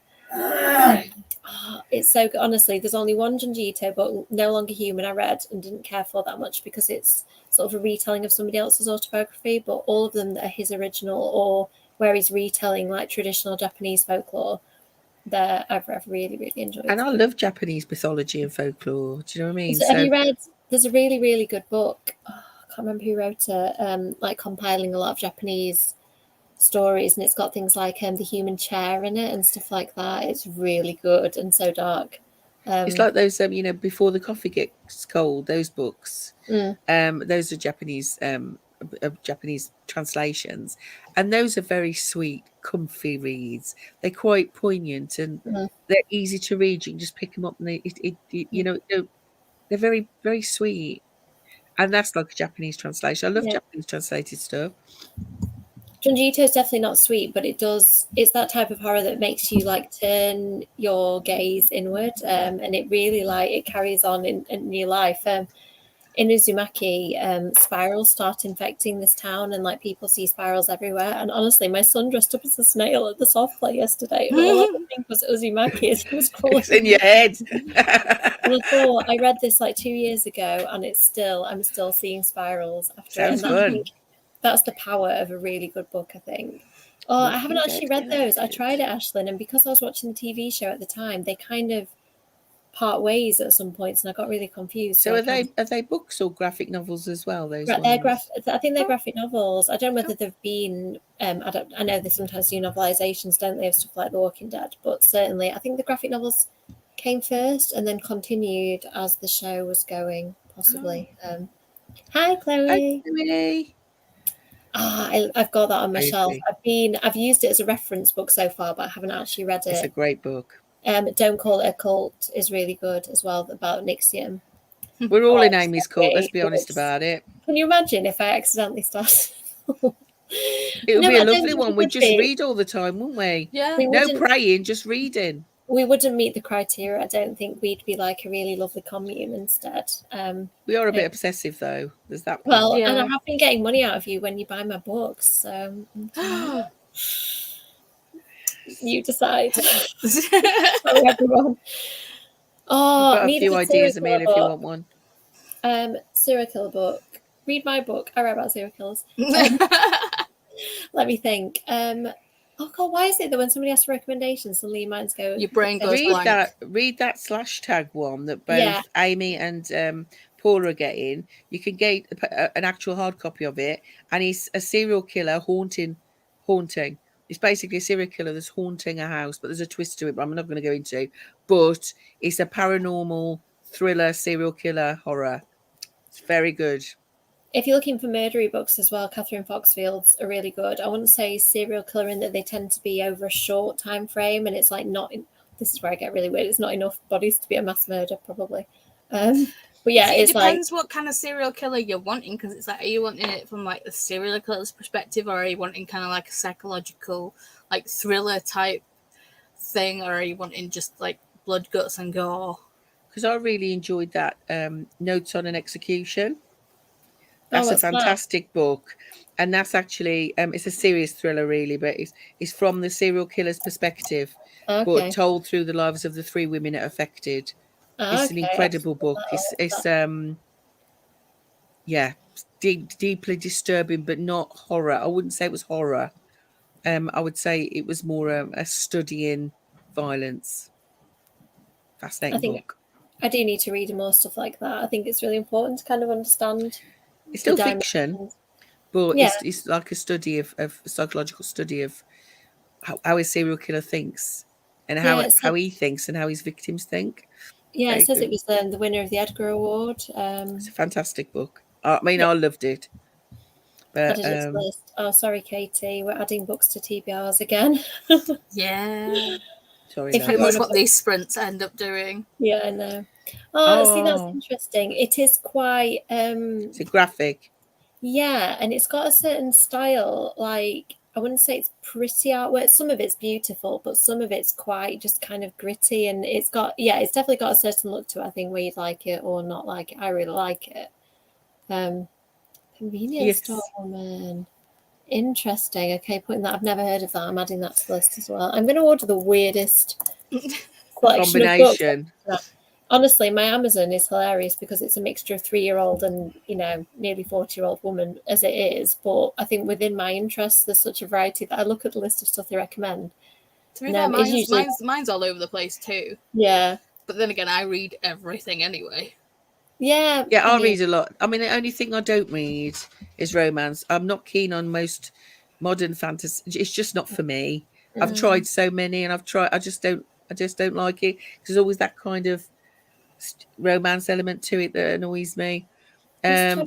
A: Oh, it's so good. Honestly, there's only one Junji Ito book, No Longer Human, I read and didn't care for that much because it's sort of a retelling of somebody else's autobiography, but all of them that are his original or where he's retelling like traditional Japanese folklore, that I've really, really enjoyed.
C: And I love Japanese mythology and folklore. Do you know what I mean?
A: So have you read, there's a really, really good book. Oh, I can't remember who wrote it, like compiling a lot of Japanese stories, and it's got things like the human chair in it and stuff like that. It's really good and so dark.
C: It's like those, before the coffee gets cold. Those books,
A: Mm.
C: those are Japanese, Japanese translations, and those are very sweet, comfy reads. They're quite poignant and they're easy to read. You can just pick them up, and they're very, very sweet. And that's like a Japanese translation. I love Japanese translated stuff.
A: Junji Ito is definitely not sweet, but it's that type of horror that makes you like turn your gaze inward, and it really it carries on in your life. In Uzumaki, spirals start infecting this town, and like people see spirals everywhere. And honestly, my son dressed up as a snail at the soft play yesterday, and all I could think was Uzumaki as he was crawling.
C: It's in your head.
A: And I thought, I read this like 2 years ago, and I'm still seeing spirals after
C: Sounds
A: it.
C: fun.
A: That's the power of a really good book, I think. Oh, I haven't actually read those. I tried it, Ashlyn, and because I was watching the TV show at the time, they kind of part ways at some points, and I got really confused.
C: So are they books or graphic novels as well? Those ones?
A: I think they're graphic novels. I don't know whether they've been. I know they sometimes do novelizations, don't they, of stuff like The Walking Dead? But certainly, I think the graphic novels came first and then continued as the show was going, possibly. Hi, Chloe.
C: Hi, Chloe.
A: I've got that on my shelf. I've used it as a reference book so far, but I haven't actually read it.
C: It's a great book.
A: Don't Call It a Cult is really good as well, about Nixium.
C: We're all in Amy's cult. Let's be honest about it.
A: Can you imagine if I accidentally started?
C: It would be a lovely one. We'd just read all the time, wouldn't we?
B: Yeah.
C: No praying, just reading.
A: We wouldn't meet the criteria. I don't think we'd be like a really lovely commune instead.
C: We are a bit obsessive, though. There's that.
A: Well, and I have been getting money out of you when you buy my books. So you decide. Sorry, everyone. Oh,
C: I've got a few ideas, Amelia, if you want one.
A: Serial killer book. Read my book. I write about serial killers. Let me think. Oh God, why is it that when somebody asks for recommendations, suddenly your minds go?
B: Your brain goes
C: Read
B: blank.
C: that /tag one that both
A: Yeah.
C: Amy and Paula are getting. You can get an actual hard copy of it, and he's a serial killer haunting. It's basically a serial killer that's haunting a house, but there's a twist to it, but I'm not going to go into. But it's a paranormal thriller, serial killer horror. It's very good.
A: If you're looking for murdery books as well, Catherine Foxfield's are really good. I wouldn't say serial killer in that they tend to be over a short time frame, and it's like not. This is where I get really weird. It's not enough bodies to be a mass murder, probably. But yeah,
B: See, it
A: it's like
B: depends what kind of serial killer you're wanting, because it's like, are you wanting it from like the serial killer's perspective, or are you wanting kind of like a psychological, like thriller type thing, or are you wanting just like blood, guts, and gore?
C: Because I really enjoyed that Notes on an Execution. That's a
A: what's that?
C: fantastic book, and that's actually it's a serious thriller, really, but it's from the serial killer's perspective, but
A: Okay.
C: told through the lives of the 3 women it affected. It's an
A: Okay,
C: incredible book.
A: that
C: Yeah, deeply disturbing, but not horror. I wouldn't say it was horror. I would say it was more a study in violence.
A: I
C: Fascinating
A: think
C: book.
A: I do need to read more stuff like that. I think it's really important to kind of understand.
C: It's still
A: the
C: fiction,
A: dimensions.
C: but
A: Yeah.
C: it's like a study of a psychological study of how a serial killer thinks and
A: Yeah,
C: how he thinks and how his victims think.
A: Yeah,
C: Very
A: it says
C: good.
A: it was the winner of the Edgar Award.
C: It's a fantastic book. I mean,
A: Yeah.
C: I loved it. But
A: Added it to the list. Oh, sorry, Katie. We're adding books to TBRs again.
B: Yeah,
C: sorry,
A: If
B: pretty
A: you
C: no.
B: much
A: wanna
B: what these sprints end up doing.
A: Yeah, I know. Oh, see, that's
C: Oh,
A: interesting. It is quite
C: it's a graphic.
A: yeah, and it's got a certain style. Like, I wouldn't say it's pretty artwork. Some of it's beautiful, but some of it's quite just kind of gritty, and it's definitely got a certain look to it. I think where you'd like it or not like it. I really like it. Convenience store
C: Yes.
A: woman. Interesting. Okay, putting that. I've never heard of that. I'm adding that to the list as well. I'm going to order the weirdest collection of books.
C: Combination.
A: Honestly, my Amazon is hilarious because it's a mixture of 3-year-old and nearly 40-year-old woman as it is. But I think within my interests, there's such a variety that I look at the list of stuff they recommend.
B: To be fair, mine's all over the place too.
A: Yeah.
B: But then again, I read everything anyway.
A: Yeah.
C: Yeah, I read a lot. I mean, the only thing I don't read is romance. I'm not keen on most modern fantasy. It's just not for me. I've tried so many, and I just don't like it. There's always that kind of romance element to it that annoys me. I'll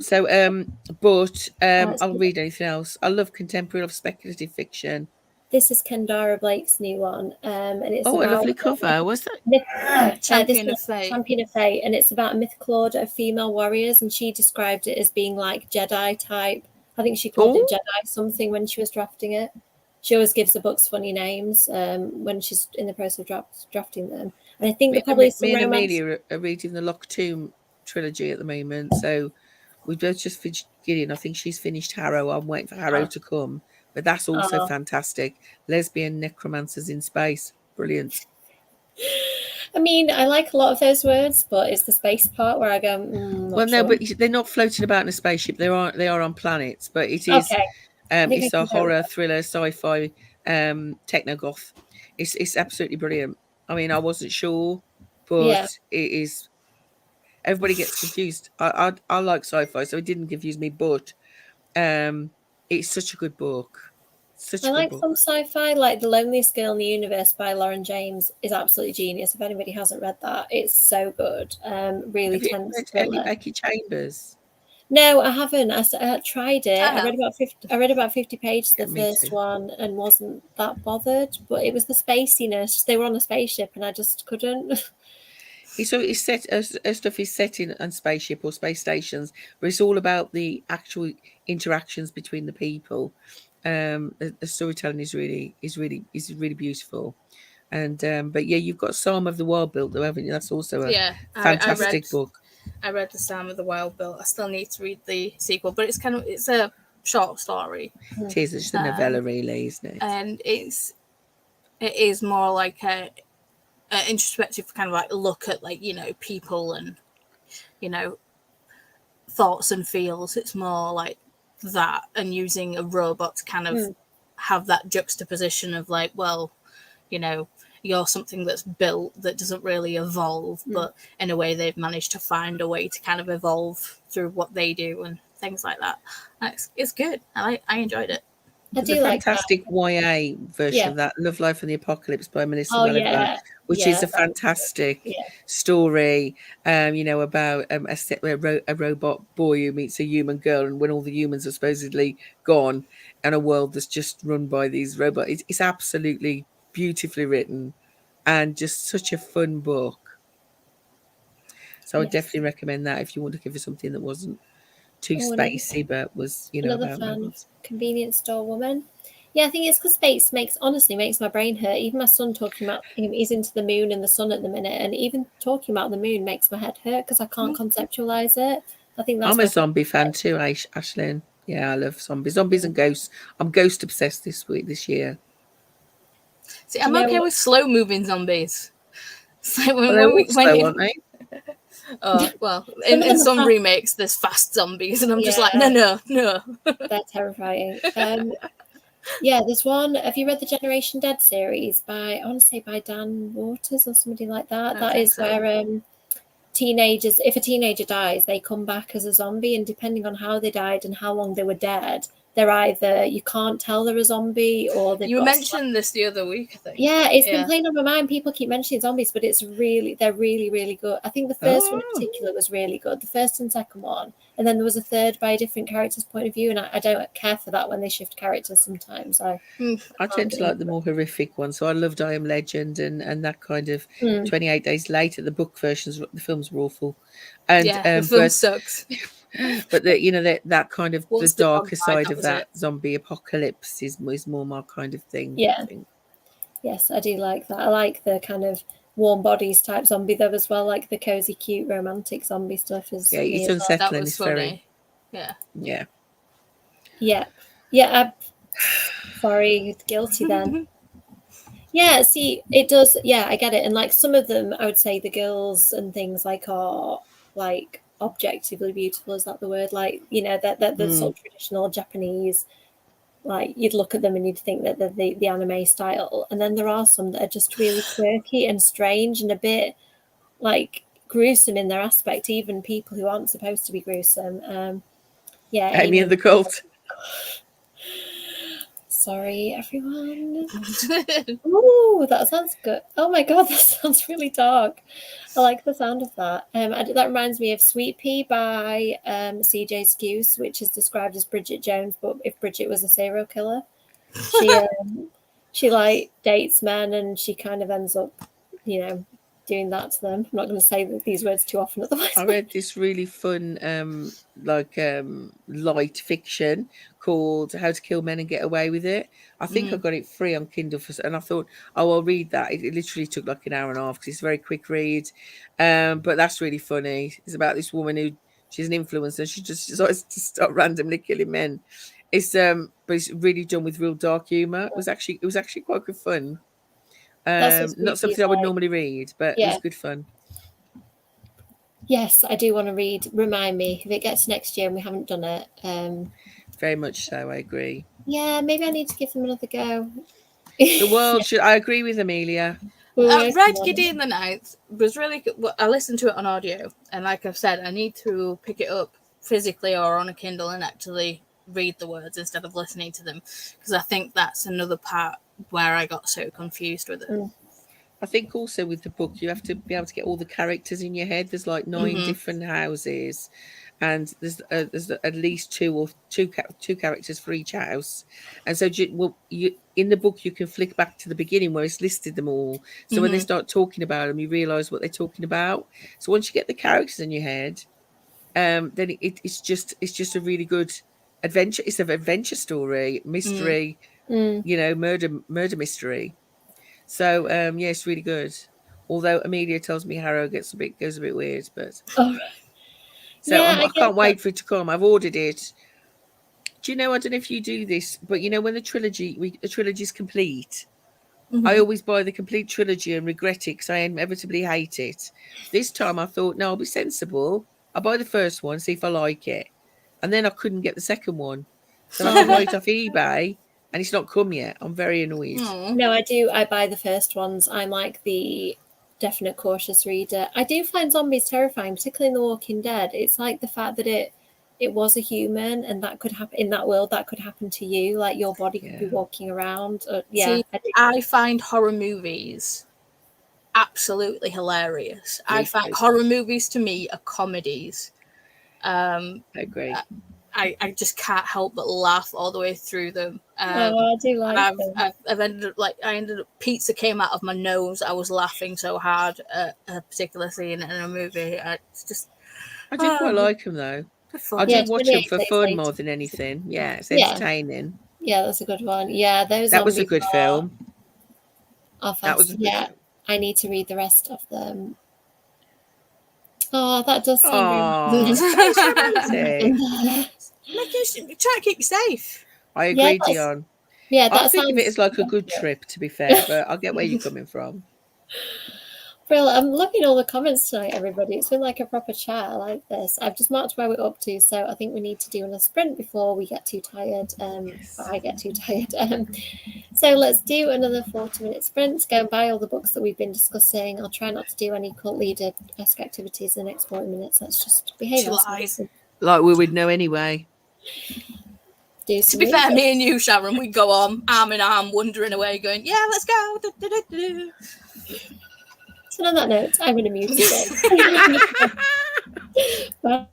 C: read anything else. I love contemporary, I love speculative fiction.
A: This is Kendara Blake's new one, and it's
C: a
A: about
C: lovely cover. What's that?
B: Champion of Fate.
A: Champion of Fate, and it's about a mythical order of female warriors, and she described it as being like Jedi type. I think she called it Jedi something when she was drafting it. She always gives the books funny names when she's in the process of drafting them. And I think
C: me and Amelia are reading the Loch Tomb trilogy at the moment, so we've both just finished Gideon. I think she's finished Harrow. I'm waiting for Harrow to come. But that's also fantastic. Lesbian necromancers in space. Brilliant.
A: I mean, I like a lot of those words, but it's the space part where I go,
C: well, no, but they're not floating about in a spaceship. They are on planets, but it is it's a horror, thriller, sci-fi, techno-goth. It's absolutely brilliant. I mean, I wasn't sure, but it is. Everybody gets confused. I like sci-fi, so it didn't confuse me, but it's such a good book.
A: I like some sci-fi, like The Loneliest Girl in the Universe by Lauren James is absolutely genius. If anybody hasn't read that, it's so good. Really tense.
C: Have you read Becky Chambers?
A: No, I haven't. I tried it. I read about 50 pages the first one and wasn't that bothered. But it was the spaciness. They were on a spaceship, and I just couldn't.
C: It's set stuff is set in on spaceship or space stations, but it's all about the actual interactions between the people. The storytelling is really beautiful, and but yeah, you've got Psalm of the Wild Built, though, haven't you? That's also a fantastic book.
B: I read the Psalm of the Wild Built. I still need to read the sequel, but it's a short story.
C: It is just a novella, really, isn't it?
B: And it is more like a introspective kind of like look at people and thoughts and feels. It's more like that, and using a robot to kind of have that juxtaposition of like, well, you know, you're something that's built that doesn't really evolve, but in a way they've managed to find a way to kind of evolve through what they do and things like that. It's good. I enjoyed it.
A: I
C: There's
A: do
C: a
A: like that.
C: fantastic YA version
A: Yeah.
C: of that, Love, Life and the Apocalypse by Melissa
A: Oh
C: Welliver,
A: yeah,
C: which is a fantastic story, you know, about a robot boy who meets a human girl, and when all the humans are supposedly gone and a world that's just run by these robots. It's absolutely beautifully written and just such a fun book. So I would definitely recommend that if you want to give us something that wasn't too spacey, but was, you know,
A: another
C: about
A: fan.
C: robots.
A: Convenience store woman. Yeah, I think it's because space makes my brain hurt. Even my son talking about he's into the moon and the sun at the minute, and even talking about the moon makes my head hurt because I can't conceptualize it. I think that's
C: I'm a zombie fan too, Ashlyn. Yeah, I love zombies and ghosts. I'm ghost obsessed this year.
B: See, I'm okay with slow moving zombies. It's like
C: aren't they?
B: Well, in some remakes, there's fast zombies, and I'm just like, no.
A: They're terrifying. Yeah, there's one. Have you read the Generation Dead series by, I want to say by Dan Waters or somebody like that? That is where teenagers, if a teenager dies, they come back as a zombie, and depending on how they died and how long they were dead, they're either, you can't tell they're a zombie or they've
B: You mentioned this the other week, I think.
A: Yeah, it's been playing on my mind. People keep mentioning zombies, but they're really, really good. I think the first one in particular was really good. The first and second one. And then there was a third by a different character's point of view. And I don't care for that when they shift characters sometimes. I
C: tend to like the more horrific ones. So I loved I Am Legend and that kind of 28 Days Later. The book versions, the films were awful. And
B: the film sucks.
C: But that kind of the darker side of that zombie apocalypse is more my kind of thing.
A: Yeah.
C: I think.
A: Yes, I do like that. I like the kind of warm bodies type zombie though as well, like the cozy, cute, romantic zombie stuff. It's
C: unsettling. It's
B: funny.
A: Yeah. Sorry, guilty then. Yeah, see, it does. Yeah, I get it. And like some of them, I would say the girls and things like are like objectively beautiful. Is that the word? Like, you know, that the sort of traditional Japanese. Like you'd look at them and you'd think that they're the anime style, and then there are some that are just really quirky and strange and a bit like gruesome in their aspect, even people who aren't supposed to be gruesome.
C: Amy and the Cult.
A: Sorry, everyone. Ooh, that sounds good. Oh my god, that sounds really dark. I like the sound of that. That reminds me of Sweet Pea by C.J. Skews, which is described as Bridget Jones, but if Bridget was a serial killer. She like dates men and she kind of ends up, you know, doing that to them. I'm not going to say these words too often otherwise.
C: I read this really fun light fiction called How to Kill Men and Get Away with It. I think I got it free on Kindle and I thought, I'll read that. It literally took like an hour and a half because it's a very quick read. But that's really funny. It's about this woman who she's an influencer. She just decides to start randomly killing men. It's but it's really done with real dark humor. It was actually quite good fun. Not something I would normally read, but it was good fun.
A: Yes, I do want to read. Remind me if it gets next year and we haven't done it.
C: Very much so, I agree.
A: Yeah, maybe I need to give them another go.
C: The world should. I agree with Amelia.
B: I read Gideon the Ninth. Was really good. Well, I listened to it on audio, and like I've said, I need to pick it up physically or on a Kindle and actually read the words instead of listening to them, because I think that's another part where I got so confused with it.
C: I think also with the book you have to be able to get all the characters in your head. There's like 9 different houses, and there's at least two characters for each house. And so you in the book you can flick back to the beginning where it's listed them all. So when they start talking about them, you realise what they're talking about. So once you get the characters in your head, then it's just a really good adventure. It's an adventure story, mystery, you know, murder mystery. So yeah, it's really good. Although Amelia tells me Harrow goes a bit weird, but so I can't wait for it to come. I've ordered it. Do you know? I don't know if you do this, but you know when the trilogy's complete, I always buy the complete trilogy and regret it because I inevitably hate it. This time I thought, no, I'll be sensible. I'll buy the first one, see if I like it, and then I couldn't get the second one, so I had to buy it off eBay. and it's not come yet. I'm very annoyed.
B: Oh.
A: No, I do. I buy the first ones. I'm like the definite cautious reader. I do find zombies terrifying, particularly in The Walking Dead. It's like the fact that it was a human, and that could happen in that world. That could happen to you. Like your body could be
C: Yeah.
A: walking around.
B: See,
A: I do.
B: I find horror movies absolutely hilarious. I
C: Me
B: find
C: too.
B: horror movies to me are comedies.
C: I agree.
B: I just can't help but laugh all the way through them.
A: I do like
B: And
A: them.
B: I've ended up pizza came out of my nose. I was laughing so hard at a particular scene in a movie. It's just
C: I do quite like them though. I
A: Yeah,
C: do watch them
A: 28
C: for
A: Days
C: fun
A: Later.
C: more than anything. Yeah, it's
A: Yeah.
C: entertaining.
A: Yeah, that's a good one. Yeah, those
C: That was a
A: zombies
C: good film.
A: are
C: That was a
A: fast.
C: good
A: Yeah,
C: film.
A: I need to read the rest of them. Oh, that does sound
C: Oh,
A: very
C: Rosie.
B: try to keep you safe.
C: I
A: Yeah,
C: agree, Dion.
A: yeah,
C: I
A: that
C: think of it
A: sounds
C: as like a good trip, to be fair, but I get where you're coming from.
A: Brill, I'm loving all the comments tonight, everybody. It's been like a proper chat. I like this. I've just marked where we're up to, so I think we need to do another sprint before we get too tired. Or I get too tired. So let's do another 40-minute sprint. Go and buy all the books that we've been discussing. I'll try not to do any cult leader-esque activities in the next 40 minutes. Let's just behave
B: She
A: ourselves.
B: lies.
A: and
C: Like we would know anyway.
A: Do
B: To
A: some
B: be fair,
A: reading.
B: me and you, Sharon, we go on arm in arm, wandering away, going, "Yeah, let's go."
A: So on that note, I'm going to mute it. Bye.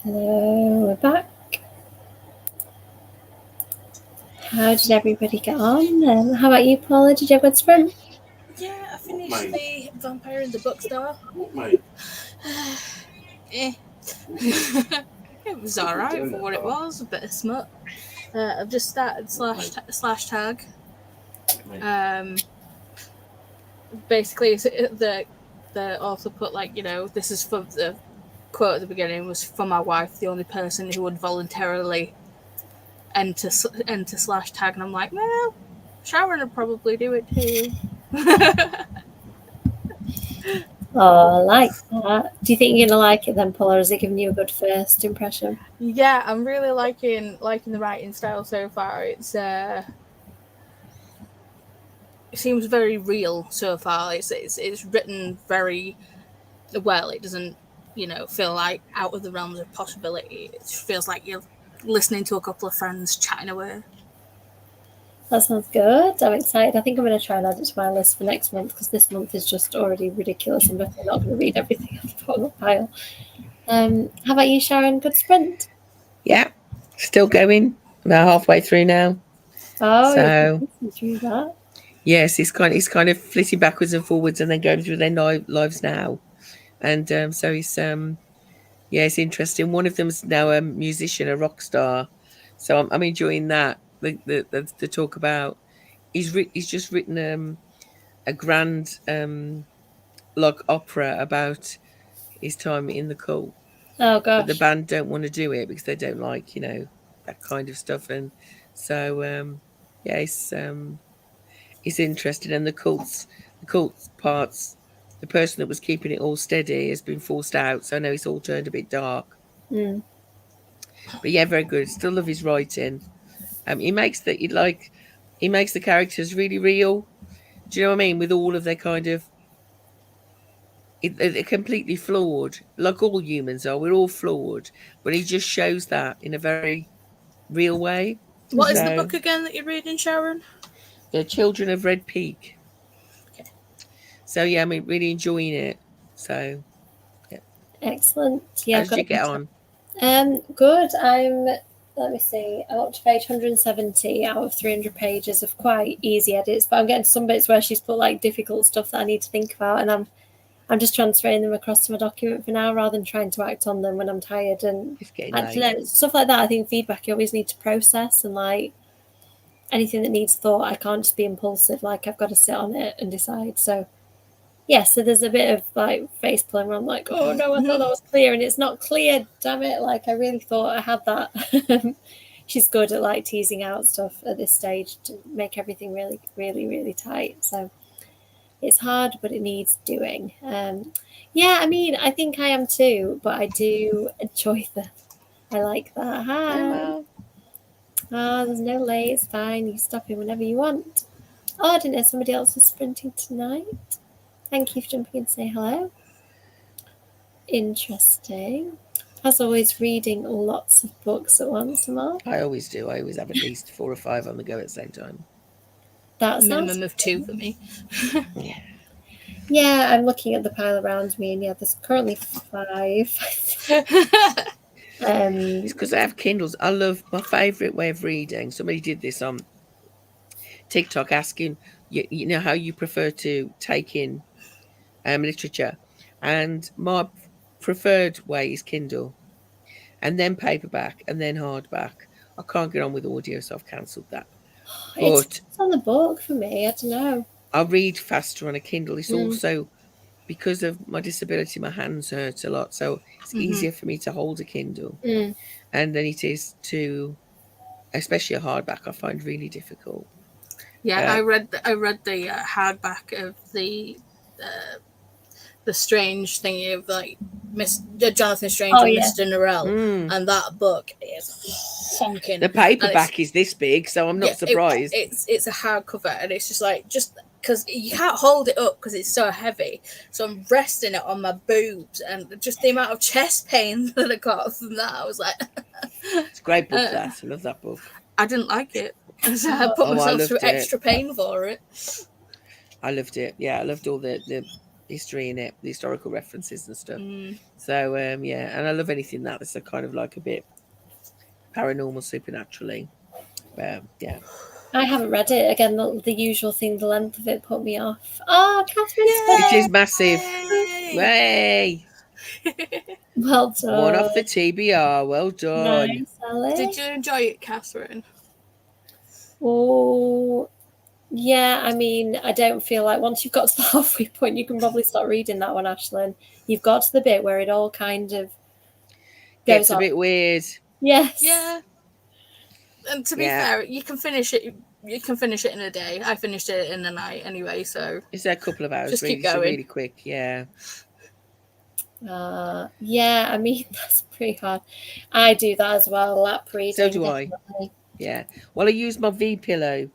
A: Hello, we're back. How did everybody get on? How about you, Paula? Did you have a good sprint?
B: Yeah, I finished the Vampire in the Bookstore. Eh. It was alright for what it was, a bit of smut. I've just started slash tag. Basically, the author put, like, you know, this is for the quote at the beginning was for my wife, the only person who would voluntarily enter slash tag, and I'm like, well, Sharon would probably do it too.
A: Oh, I like that. Do you think you're gonna like it then, Paula? Or is it giving you a good first impression?
B: Yeah, I'm really liking the writing style so far. It seems very real so far. It's written very well. It doesn't, you know, feel like out of the realms of possibility. It feels like you're listening to a couple of friends chatting away.
A: That sounds good. I'm excited. I think I'm going to try and add it to my list for next month because this month is just already ridiculous. I'm definitely not going to read everything I've put on the pile. How about you, Sharon? Good sprint?
C: Yeah, still going. About halfway through now.
A: Oh,
C: so
A: you're through that.
C: Yes, he's kind of flitting backwards and forwards and then going through their lives now. And so he's it's interesting. One of them's now a musician, a rock star. So I'm enjoying that. The talk about he's just written a grand like opera about his time in the cult.
A: Oh gosh.
C: But the band don't want to do it because they don't like, you know, that kind of stuff. And so it's interesting. And the cult parts, the person that was keeping it all steady has been forced out. So I know it's all turned a bit dark.
A: Mm.
C: But yeah, very good. Still love his writing. He makes the characters really real. Do you know what I mean? With all of their kind of, they're completely flawed, like all humans are. We're all flawed, but he just shows that in a very real way.
B: What is the book again that you're reading, Sharon?
C: The Children of Red Peak. Okay. So yeah, I mean, really enjoying it. So yeah.
A: Excellent. Yeah.
C: How did you get on?
A: Good. Let me see. I'm up to page 170 out of 300 pages of quite easy edits, but I'm getting some bits where she's put like difficult stuff that I need to think about, and I'm just transferring them across to my document for now rather than trying to act on them when I'm tired. And stuff like that, I think feedback you always need to process, and like anything that needs thought, I can't just be impulsive. Like I've got to sit on it and decide. So yeah, so there's a bit of like face pulling where I'm like, oh no, I thought that was clear and it's not clear, damn it. Like I really thought I had that. She's good at like teasing out stuff at this stage to make everything really, really, really tight. So it's hard, but it needs doing. Yeah, I mean, I think I am too, but I do enjoy I like that. Hi. Oh, there's no late. It's fine. You stop in whenever you want. Oh, I didn't know somebody else was sprinting tonight. Thank you for jumping in to say hello. Interesting. As always, reading lots of books at once, Mark.
C: I always do. I always have at least 4 or 5 on the go at the same time.
B: That's minimum of 2 for me.
A: Yeah, I'm looking at the pile around me, and yeah, there's currently 5.
C: It's because I have Kindles. I love my favorite way of reading. Somebody did this on TikTok asking, you know, how you prefer to take in literature, and my preferred way is Kindle, and then paperback, and then hardback. I can't get on with audio, so I've cancelled that.
A: It's on the book for me. I don't know.
C: I read faster on a Kindle. It's also because of my disability, my hands hurt a lot, so it's easier for me to hold a Kindle, and then it is to, especially a hardback, I find really difficult.
B: Yeah, I read the hardback of the Strange thingy of like Jonathan Strange and Mr. Norrell, and that book is honking.
C: The paperback is this big, so I'm not surprised.
B: It's a hardcover, and it's just because you can't hold it up because it's so heavy, so I'm resting it on my boobs, and just the amount of chest pain that I got from that, I was like,
C: it's a great book. I love that book.
B: I didn't like it, so I put myself through extra pain for it.
C: I loved it. Yeah, I loved all the history in it, the historical references and stuff.
B: Mm.
C: So yeah, and I love anything that's a kind of like a bit paranormal, supernaturally. Yeah.
A: I haven't read it. Again, the usual thing, the length of it put me off. Oh, Catherine's
C: It is
A: book.
C: massive.
B: Yay!
C: Way
A: Well
C: one off the
A: done.
C: TBR. Well done.
A: Nice, Alice.
B: Did you enjoy it, Catherine?
A: Oh, yeah. I mean, I don't feel like once you've got to the halfway point, you can probably start reading that one, Ashlyn. You've got to the bit where it all kind of goes
C: Gets a
A: on.
C: bit weird.
A: Yes.
B: Yeah. And to be
C: Yeah.
B: fair, you can finish it. You can finish it in a day. I finished it in a night anyway, so
C: It's a couple of hours.
B: Just
C: really.
B: keep
C: It's
B: going.
C: really quick. Yeah.
A: Yeah. I mean, that's pretty hard. I do that as well. Lap reading.
C: So do I.
A: definitely.
C: Yeah. Well, I use my V pillow,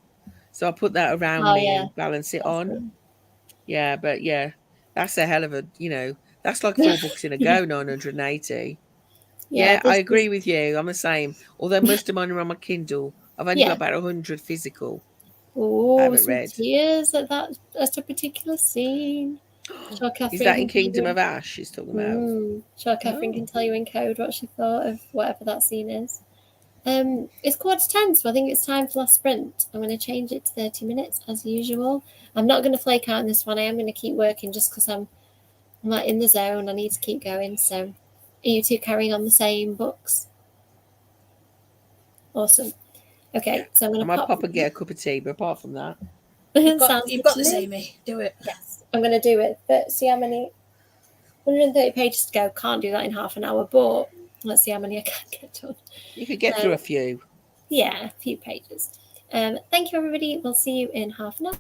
C: so I put that around
A: Oh,
C: me
A: yeah.
C: and balance it
A: That's
C: on.
A: it.
C: Yeah, but yeah, that's a hell of a. That's like 4 books in a go. 980. Yeah, I
A: this
C: agree
A: is-
C: with you. I'm the same. Although most of mine are on my Kindle. I've only
A: Yeah.
C: got about 100 physical.
A: Oh,
C: haven't
A: some
C: read.
A: tears at at a particular scene. Sure, Catherine
C: Is that in
A: can tell
C: Kingdom
A: you-
C: of Ash she's talking about?
A: Sure, Catherine
C: Oh.
A: can tell you in code what she thought of whatever that scene is. It's 9:45, so I think it's time for last sprint. I'm going to change it to 30 minutes as usual. I'm not going to flake out in this one. I am going to keep working just because I'm not in the zone. I need to keep going. So, are you two carrying on the same books? Awesome. Okay, so I'm
C: I
A: going
C: might
A: to
C: pop and get a cup of tea, but apart from that,
A: Sounds
B: you've
A: good
B: got
A: to
B: this,
A: me.
B: Amy. Do it.
A: Yes, I'm going to do it. But see how many 130 pages to go. Can't do that in half an hour, but let's see how many I can get done.
C: you could get through a few.
A: Yeah, a few pages. Thank you, everybody. We'll see you in half an hour.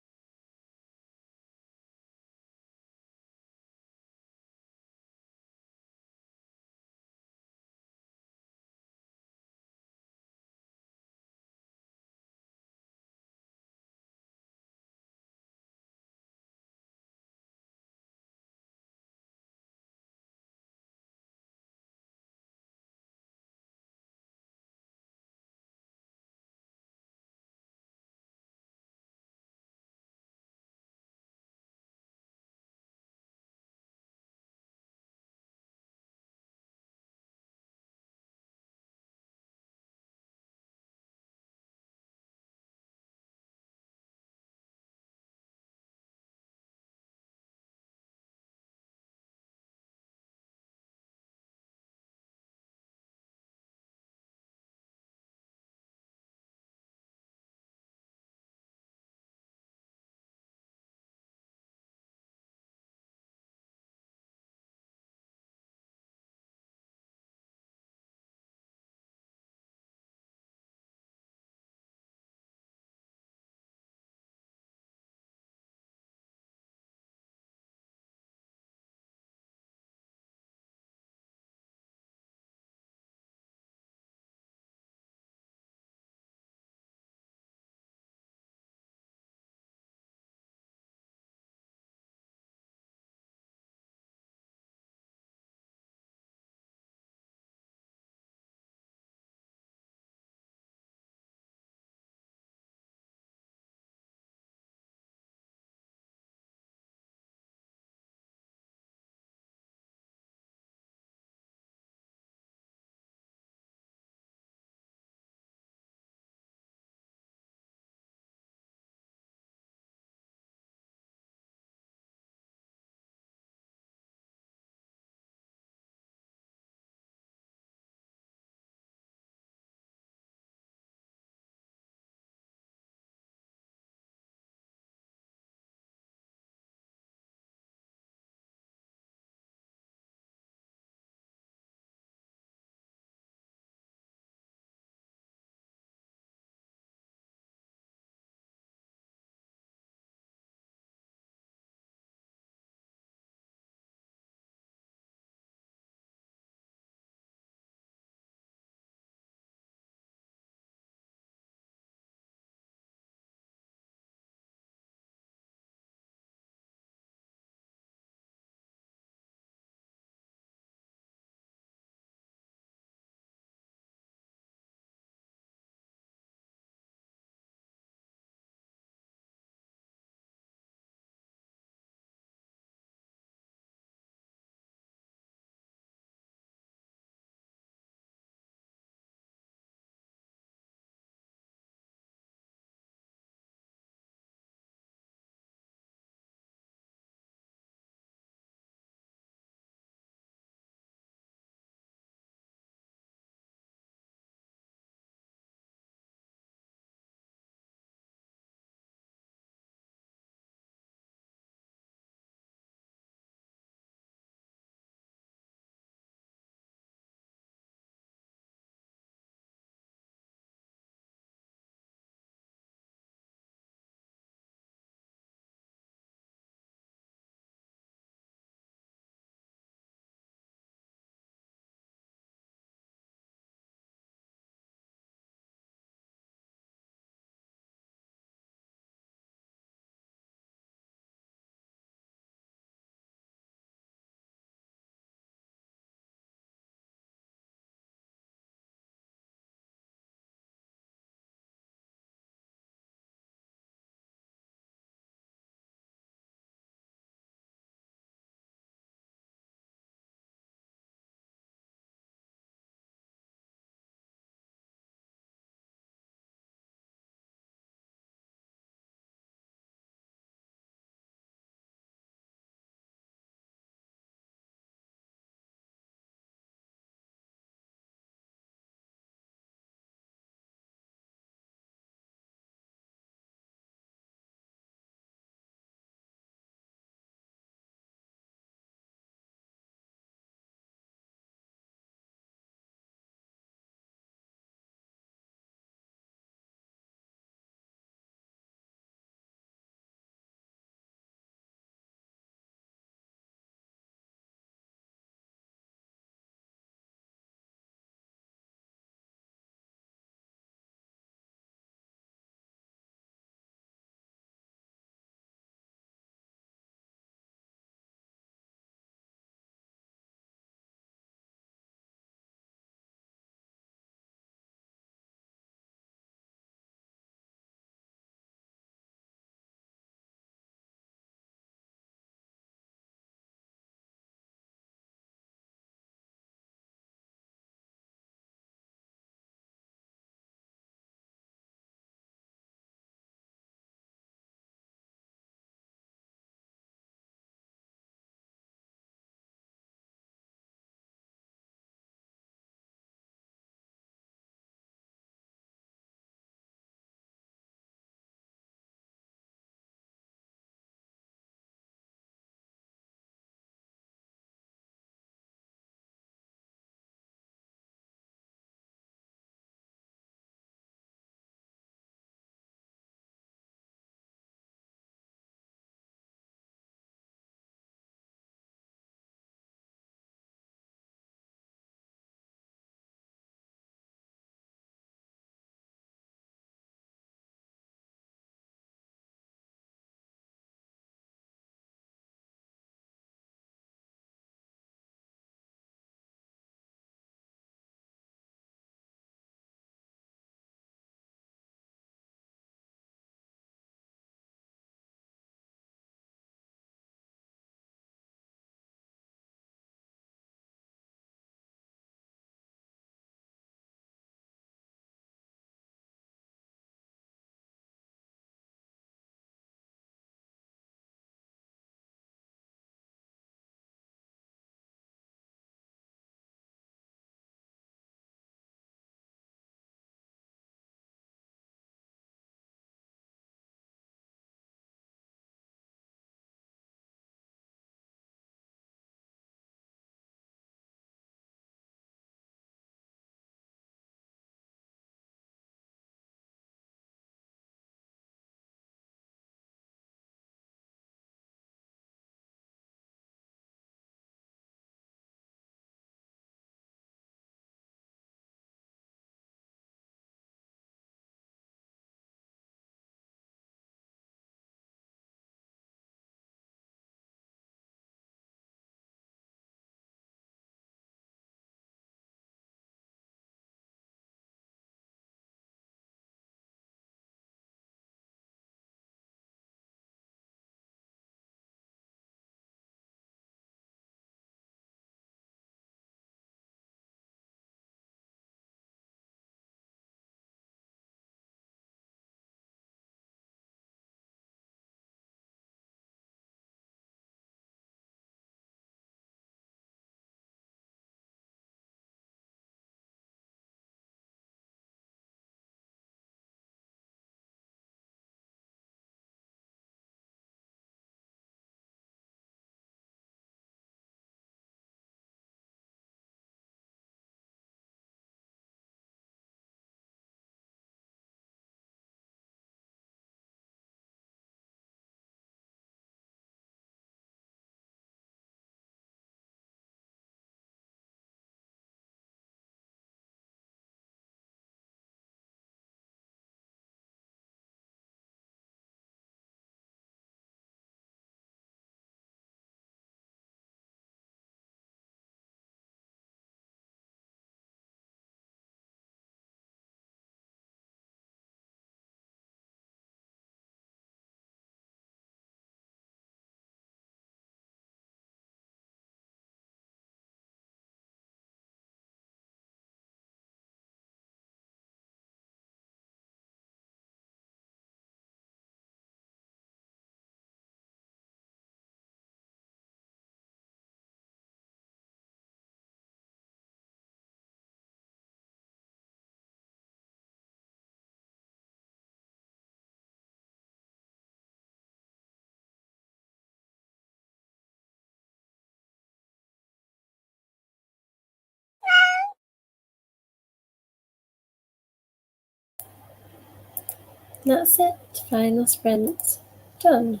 A: That's it. Final sprint done.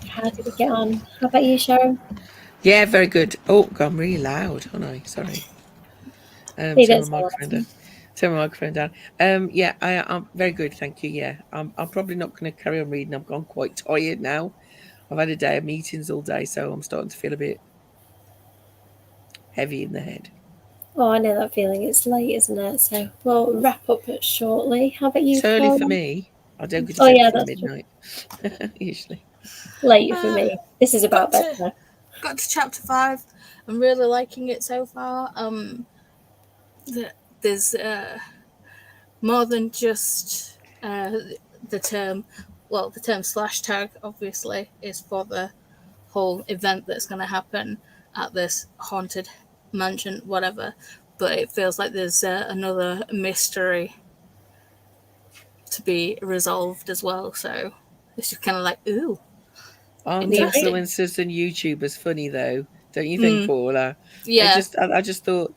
A: How did we get on? How about you, Sharon?
C: Yeah, very good. Oh, God, I'm really loud, aren't I? Sorry.
A: You
C: Turn
A: don't
C: my
A: say
C: microphone
A: that.
C: down. Turn my microphone down. Yeah, I'm very good, thank you. Yeah, I'm probably not going to carry on reading. I've gone quite tired now. I've had a day of meetings all day, so I'm starting to feel a bit heavy in the head.
A: Oh, I know that feeling. It's late, isn't it? So we'll wrap up shortly. How about you,
C: It's early for
A: Flora?
C: me. I don't go to
A: Oh,
C: bed
A: yeah,
C: till
A: that's true.
C: midnight usually.
A: Late for me. This is about
B: got to
A: bedtime.
B: got to chapter 5. I'm really liking it so far. There's more than just the term. Well, the term slash tag obviously is for the whole event that's going to happen at this haunted mansion, whatever. But it feels like there's another mystery to be resolved as well. So it's just kind of like, ooh,
C: Aren't the
B: interesting.
C: influencers and YouTubers funny though? Don't you think, Paula?
B: Yeah.
C: I just thought,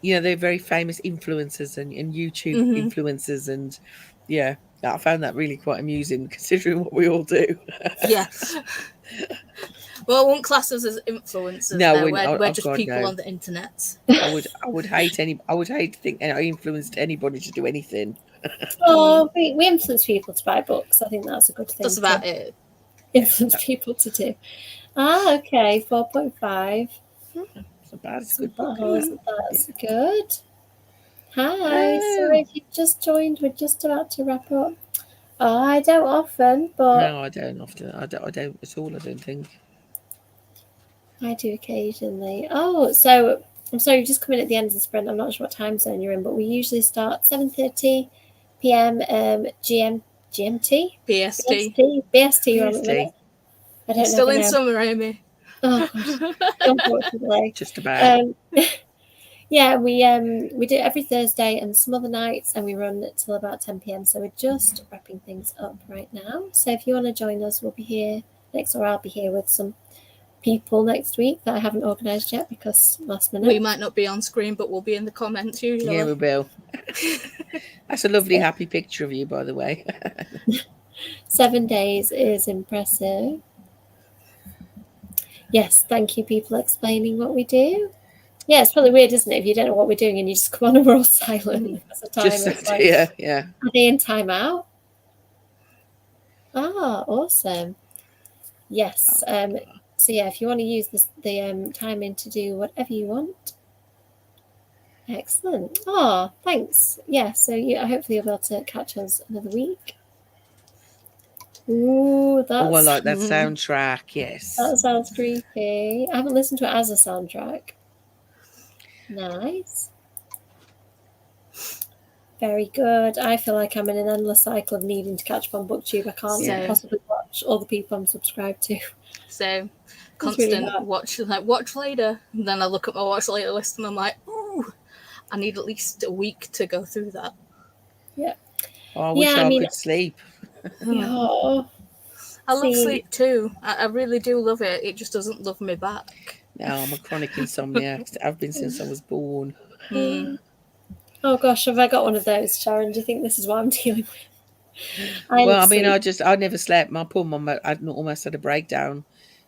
C: they're very famous influencers and YouTube influencers, and yeah, I found that really quite amusing considering what we all do.
B: Yeah. Well, I won't class us as influencers.
C: No,
B: No,
C: we're,
B: we're
C: oh
B: just
C: God,
B: people
C: no.
B: on the internet.
C: I would hate to think I influenced anybody to do anything.
A: Oh, we influence people to buy books. I think that's a good thing
B: That's about
A: to
B: it.
A: influence people to do. Ah, okay, 4.5.
C: It's not bad. It's a good book.
A: That's good. Hi, sorry if you just joined. We're just about to wrap up. Oh, I don't often, but
C: No, I don't often. I don't at all. I don't think.
A: I do occasionally. Oh, so I'm sorry, you're just coming at the end of the sprint. I'm not sure what time zone you're in, but we usually start 7:30 p.m. GMT.
B: PST.
A: BST. You're on at the minute. I don't
B: Still
A: never
B: in
A: know.
B: summer, Amy.
A: Oh God, unfortunately.
C: Just about.
A: Yeah, we do it every Thursday and some other nights, and we run till about 10 p.m. So we're just wrapping things up right now. So if you want to join us, we'll be here next, or I'll be here with some people next week that I haven't organised yet because last minute.
B: We might not be on screen, but we'll be in the comments usually.
C: Yeah, we will. That's a lovely, happy picture of you, by the way.
A: 7 days is impressive. Yes, thank you, people explaining what we do. Yeah, it's probably weird, isn't it, if you don't know what we're doing and you just come on and we're all silent.
C: Just like, yeah.
A: Are they in time out? Ah, awesome. Yes. So yeah, if you want to use the time in to do whatever you want. Excellent. Oh, thanks. Yeah, so hopefully you'll be able to catch us another week. Ooh, that's...
C: Oh, I like that soundtrack, yes.
A: That sounds creepy. I haven't listened to it as a soundtrack. Nice. Very good. I feel like I'm in an endless cycle of needing to catch up on BookTube. I can't possibly watch all the people I'm subscribed to.
B: So constant really watch later. And then I look at my watch later list and I'm like, ooh, I need at least a week to go through that.
A: Yeah.
C: Oh, I wish I could sleep.
A: Oh,
B: I love sleep too. I really do love it. It just doesn't love me back.
C: No, I'm a chronic insomniac. I've been since I was born.
A: Oh gosh, have I got one of those, Sharon? Do you think this is what I'm dealing with?
C: I never slept. My poor mum almost had a breakdown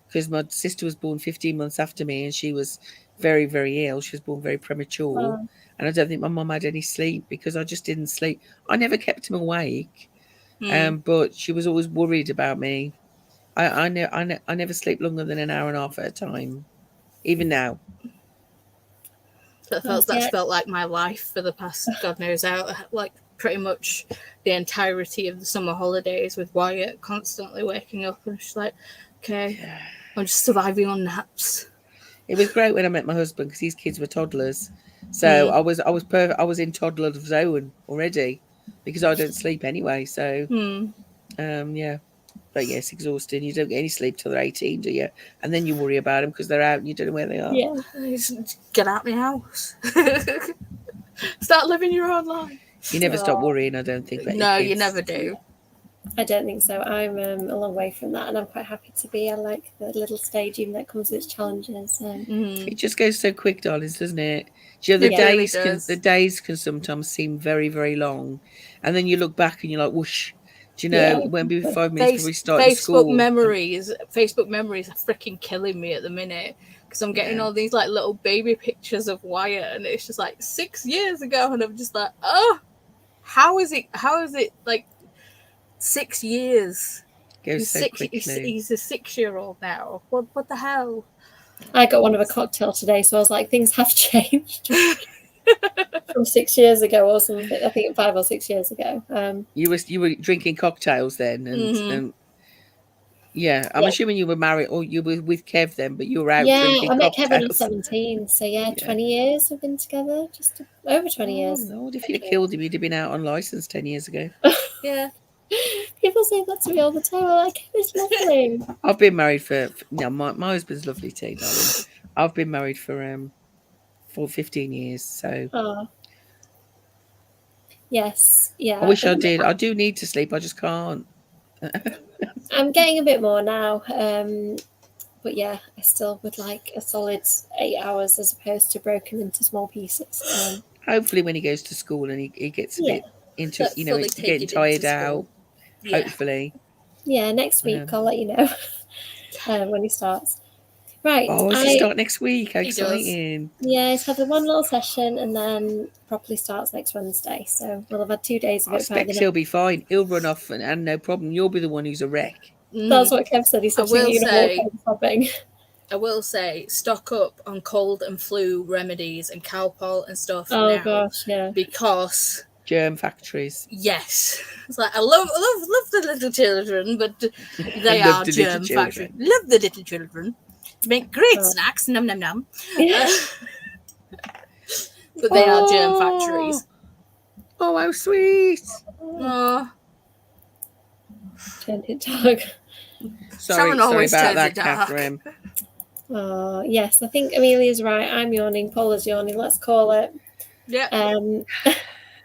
C: because my sister was born 15 months after me and she was very, very ill. She was born very premature. And I don't think my mum had any sleep because I just didn't sleep. I never kept him awake. But she was always worried about me. I never sleep longer than an hour and a half at a time, even now.
B: That's felt like my life for the past God knows how, like pretty much the entirety of the summer holidays with Wyatt constantly waking up and she's like, okay, I'm just surviving on naps.
C: It was great when I met my husband because his kids were toddlers, so I was perfect. I was in toddler zone already because I don't sleep anyway. So yeah. But yes, exhausting. You don't get any sleep till they're 18, do you? And then you worry about them because they're out and you don't know where they are.
B: Yeah, just get out of my house. Start living your own life.
C: You never stop worrying, I don't think.
B: No, you never do.
A: I don't think so. I'm a long way from that, and I'm quite happy to be. I like the little stage, even though it comes with its challenges.
C: It just goes so quick, darlings, doesn't it? Do you know,
B: It really does.
C: the days can sometimes seem very, very long, and then you look back and you're like, whoosh. Do you know
A: Yeah,
C: it won't be
A: exactly.
C: 5 minutes before we start
B: Facebook
C: school?
B: Facebook memories are freaking killing me at the minute because I'm getting
C: Yeah.
B: all these like little baby pictures of Wyatt, and it's just like 6 years ago, and I'm just like, oh, how is it like 6 years?
C: Goes so quickly.
B: He's a 6-year-old now. What the hell?
A: I got one of a cocktail today, so I was like, things have changed from 6 years ago or something. I think 5 or 6 years ago.
C: You were drinking cocktails then, and yeah, I'm
A: Yeah.
C: assuming you were married or you were with Kev then, but you were out
A: Yeah,
C: drinking
A: I met
C: cocktails.
A: Kevin at 17, so yeah, 20 years we've been together, just over 20 years.
C: Lord, if you'd have killed him, you'd have been out on license 10 years ago.
B: Yeah.
A: People say that to me all the time. I'm like, it's lovely.
C: I've been married for no, my husband's lovely too, darling. I've been married for 15 years, so
A: Oh. Yes, yeah.
C: I wish I did. I do need to sleep, I just can't.
A: I'm getting a bit more now. But yeah, I still would like a solid 8 hours as opposed to broken into small pieces.
C: Hopefully when he goes to school and he gets a
A: Yeah.
C: bit into,
B: But
C: you know,
B: fully take
C: getting
B: it into
C: tired
B: school.
C: out.
B: Yeah.
C: Hopefully.
A: Yeah, next week I'll let you know when he starts. Right.
C: Oh, does he start next week? How
B: He does.
C: exciting.
A: Yeah, he's had the one little session and then properly starts next Wednesday. So we'll have had 2 days of
C: I
A: it.
C: expect he'll be fine. He'll run off and no problem. You'll be the one who's a wreck.
A: That's what Kev said. He said,
B: I will say, stock up on cold and flu remedies and Calpol and stuff.
A: Oh
B: now,
A: gosh, yeah.
B: Because
C: germ factories.
B: Yes, it's like I love the little children, but they are germ factories. Love the little children. Make great snacks. Num num num. But they are germ factories.
C: Oh, how sweet.
B: Oh.
A: Turned it dark.
C: Sorry about that, Catherine.
A: Oh, yes, I think Amelia's right. I'm yawning. Paula's yawning. Let's call it.
B: Yeah.
A: I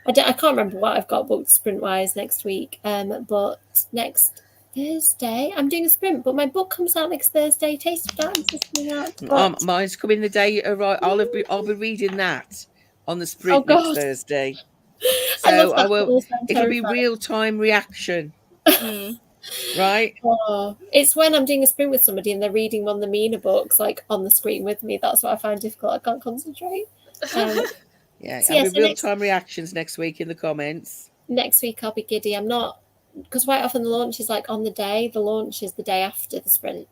A: can't remember what I've got booked sprint-wise next week. But next Thursday, I'm doing a sprint, but my book comes out next Thursday. Taste of Darkness is coming out.
C: Mine's coming the day. Right, I'll be reading that on the sprint next Thursday. So I will. It'll be real-time reaction. Right.
A: Oh, it's when I'm doing a sprint with somebody and they're reading one of the Mina books like on the screen with me. That's what I find difficult. I can't concentrate.
C: Yeah, so real-time reactions next week in the comments.
A: Next week I'll be giddy. I'm not, because quite often the launch is like on the day. The launch is the day after the sprint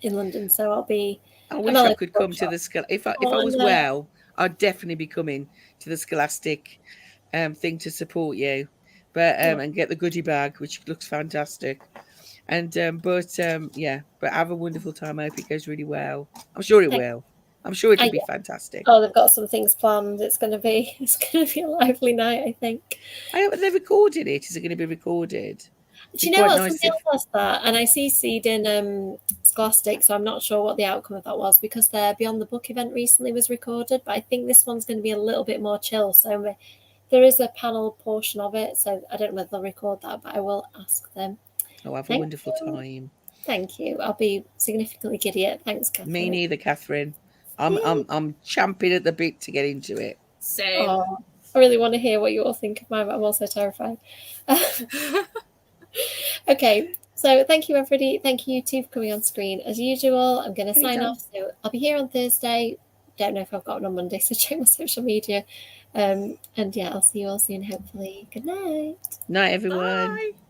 A: in London, so I'll be.
C: I wish I could come to the if I was well, I'd definitely be coming to the Scholastic thing to support you. But and get the goodie bag, which looks fantastic, and but have a wonderful time. I hope it goes really well. I'm sure it will. I'm sure it'll be fantastic.
A: Oh, they've got some things planned. It's going to be a lively night, I think.
C: I hope they recorded it. Is it going to be recorded?
A: Do you know what? Somebody else asked that, and I CC'd in Scholastic, so I'm not sure what the outcome of that was because their Beyond the Book event recently was recorded, but I think this one's going to be a little bit more chill. So. There is a panel portion of it, so I don't know whether they'll record that, but I will ask them.
C: Oh, have a wonderful time.
A: Thank you. I'll be significantly giddy. Thanks, Catherine.
C: Me neither, Catherine. I'm champing at the bit to get into it.
B: Same.
A: Oh, I really want to hear what you all think of mine, but I'm also terrified. Okay, so thank you, everybody. Thank you, too, for coming on screen. As usual, I'm going to sign off. So I'll be here on Thursday. Don't know if I've got it on Monday, so check my social media. And yeah, I'll see you all soon, hopefully. Good night.
C: Night, everyone.
B: Bye.